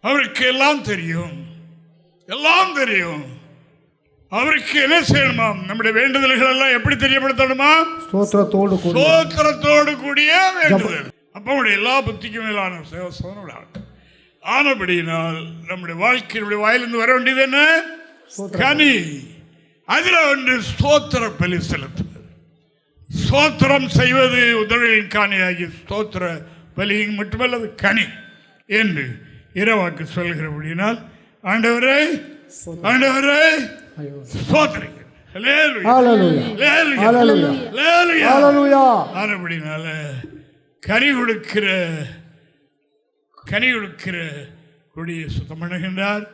அவருக்கு எல்லாம் தெரியும், எல்லாம் தெரியும். அவருக்கு என்ன செய்யணுமா? நம்முடைய வேண்டுதல்கள் எல்லாம் எப்படி தெரியப்படுத்தணுமா? ஸ்தோத்திரத்தோடு கூடிய வேண்டுதல். அப்ப எல்லா புத்திக்கும் மேலான ஆனபடியினால் நம்முடைய வாழ்க்கையினுடைய வாயிலிருந்து வர வேண்டியது என்ன? கனி. அதுல ஒன்று ஸ்தோத்திர பலி செலுத்துவது. ஸ்தோத்திரம் செய்வது உதவியின் காணியாகி ஸ்தோத்திர பலி மட்டுமல்ல கனி என்று இரவாக்கு சொல்கிறபடினால் ஆண்டவரே ஆண்டவரே ஆனபடினால கனி கொடுக்கிற கொடியை சுத்தம் பண்ணுகின்றார்.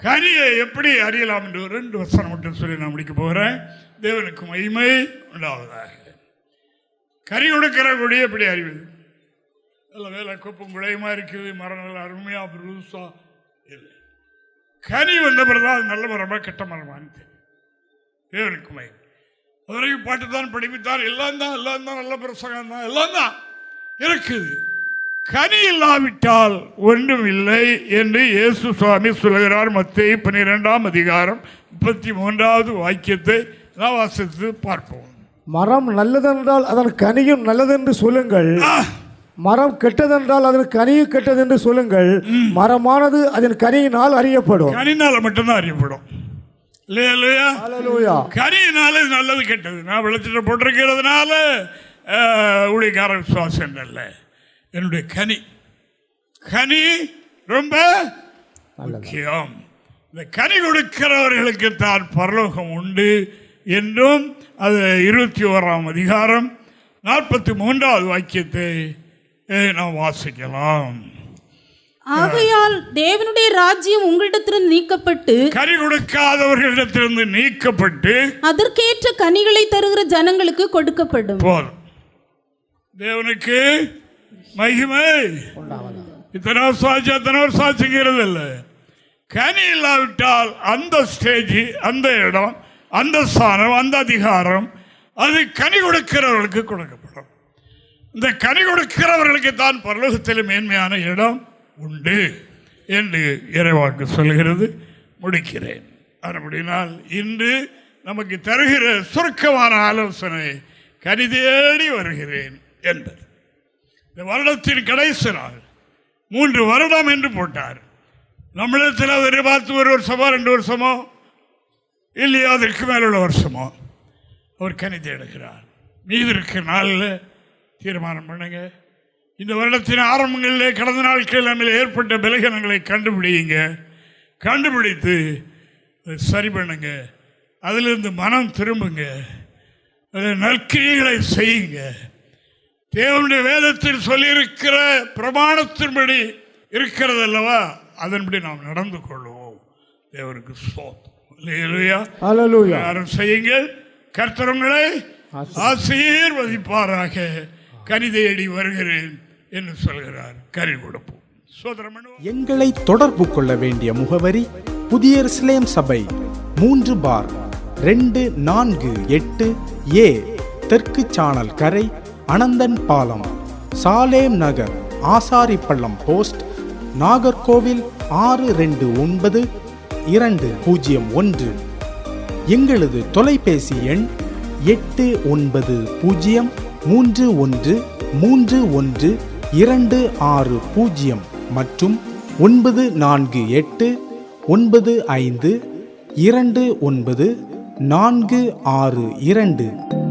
கனியை எப்படி அறியலாம் என்று 2 வசனம் மட்டும் சொல்லி நான் முடிக்க போகிறேன். தேவனுக்கு மகிமை உண்டாவதாக. கனி கொடுக்கிற கொடியை எப்படி அறிவது? எல்லாம் வேலை கொப்பும் குழையுமா இருக்குது, மரம் நல்லா அருமையா புதுசா இல்லை. கனி வந்த பிறகுதான் அது நல்ல மரமா கெட்ட மரமானு தெரியும். தேவனுக்கு மகிமை. அதுவரைக்கும் பாட்டு தான் படிப்புத்தான் எல்லாம் தான் நல்ல பிரசங்கம் தான் எல்லாம் தான் இருக்குது. கனி இல்லாவிட்டால் ஒன்றும் இல்லை என்று இயேசு சுவாமி சொல்கிறார். மத்தேயு 12ஆம் அதிகாரம் 33வது வாக்கியத்தை நான் வாசித்து பார்ப்போம். மரம் நல்லதென்றால் அதன் கனியும் நல்லதென்று சொல்லுங்கள், மரம் கெட்டதென்றால் அதன் கனியும் கெட்டது என்று சொல்லுங்கள். மரமானது அதன் கனியினால் அறியப்படும். கனியினால மட்டும்தான் அறியப்படும். கனியினால நல்லது கெட்டது நான் விளைச்சிட்டு போட்டிருக்கிறதுனால ஊழியக்கார விசுவாசம் அல்ல. என்னுடைய கனி ரொம்ப முக்கியம். இந்த கனி கொடுக்கிறவர்களுக்கு தான் பரலோகம் உண்டு என்றும் அது 21ஆம் அதிகாரம் 43வது வாக்கியத்தை நாம் வாசிக்கலாம். ஆகையால் தேவனுடைய ராஜ்யம் உங்களிடத்திலிருந்து நீக்கப்பட்டு, கனி கொடுக்காதவர்களிடத்திலிருந்து நீக்கப்பட்டு, அதற்கேற்ற கனிகளை தருகிற ஜனங்களுக்கு கொடுக்கப்படும். போதும். தேவனுக்கு மகிமை. இத்தனை சாட்சிங்கிறது இல்லை. கனி இல்லாவிட்டால் அந்த ஸ்டேஜ், அந்த இடம், அந்த ஸ்தானம், அந்த அதிகாரம் அது கனி கொடுக்கிறவர்களுக்கு கொடுக்கப்படும். இந்த கனி கொடுக்கிறவர்களுக்கு தான் பரலோகத்தில் மேன்மையான இடம் உண்டு என்று இறைவாக்கு சொல்கிறது. முடிக்கிறேன். அப்படினால் இன்று நமக்கு தருகிற சுருக்கமான ஆலோசனை கனி தேடி வருகிறேன் என்பது. இந்த வருடத்தின் கடைசி நாள் 3 வருடம் என்று போட்டார். நம்மிடத்தில் அதை பார்த்து 1 வருஷமோ 2 வருஷமோ இல்லையா அதற்கு மேலுள்ள வருஷமோ அவர் கனி தேடுகிறார். மீது இருக்கிற நாளில் தீர்மானம் பண்ணுங்க. இந்த வருடத்தின் ஆரம்பங்களிலே கடந்த நாட்களில் நம்ம ஏற்பட்ட பலகீனங்களை கண்டுபிடிங்க. கண்டுபிடித்து சரி பண்ணுங்க. அதிலிருந்து மனம் திரும்புங்க. அதில் நற்கிரியைகளை செய்யுங்க. தேவனுடைய வேதத்தில் சொல்லியிருக்கிற பிரமாணத்தின்படி இருக்கிறது அல்லவா, அதன்படி நாம் நடந்து கொள்வோம். தேவனுக்கு யாரும் செய்யுங்கள். கர்த்தரங்களை ஆசீர்வதிப்பாராக. கனி தேடி வருகிறேன் என்று சொல்கிறார். கனி கொடுப்போம். எங்களை தொடர்பு கொள்ள வேண்டிய முகவரி புதிய எருசலேம் சபை 3/248A தெற்கு சானல் கரை, அனந்தன் பாலம், சாலேம் நகர், ஆசாரிப்பள்ளம் போஸ்ட், நாகர்கோவில் 629201. எங்களது தொலைபேசி எண் 8931313126 மற்றும் 94895299462.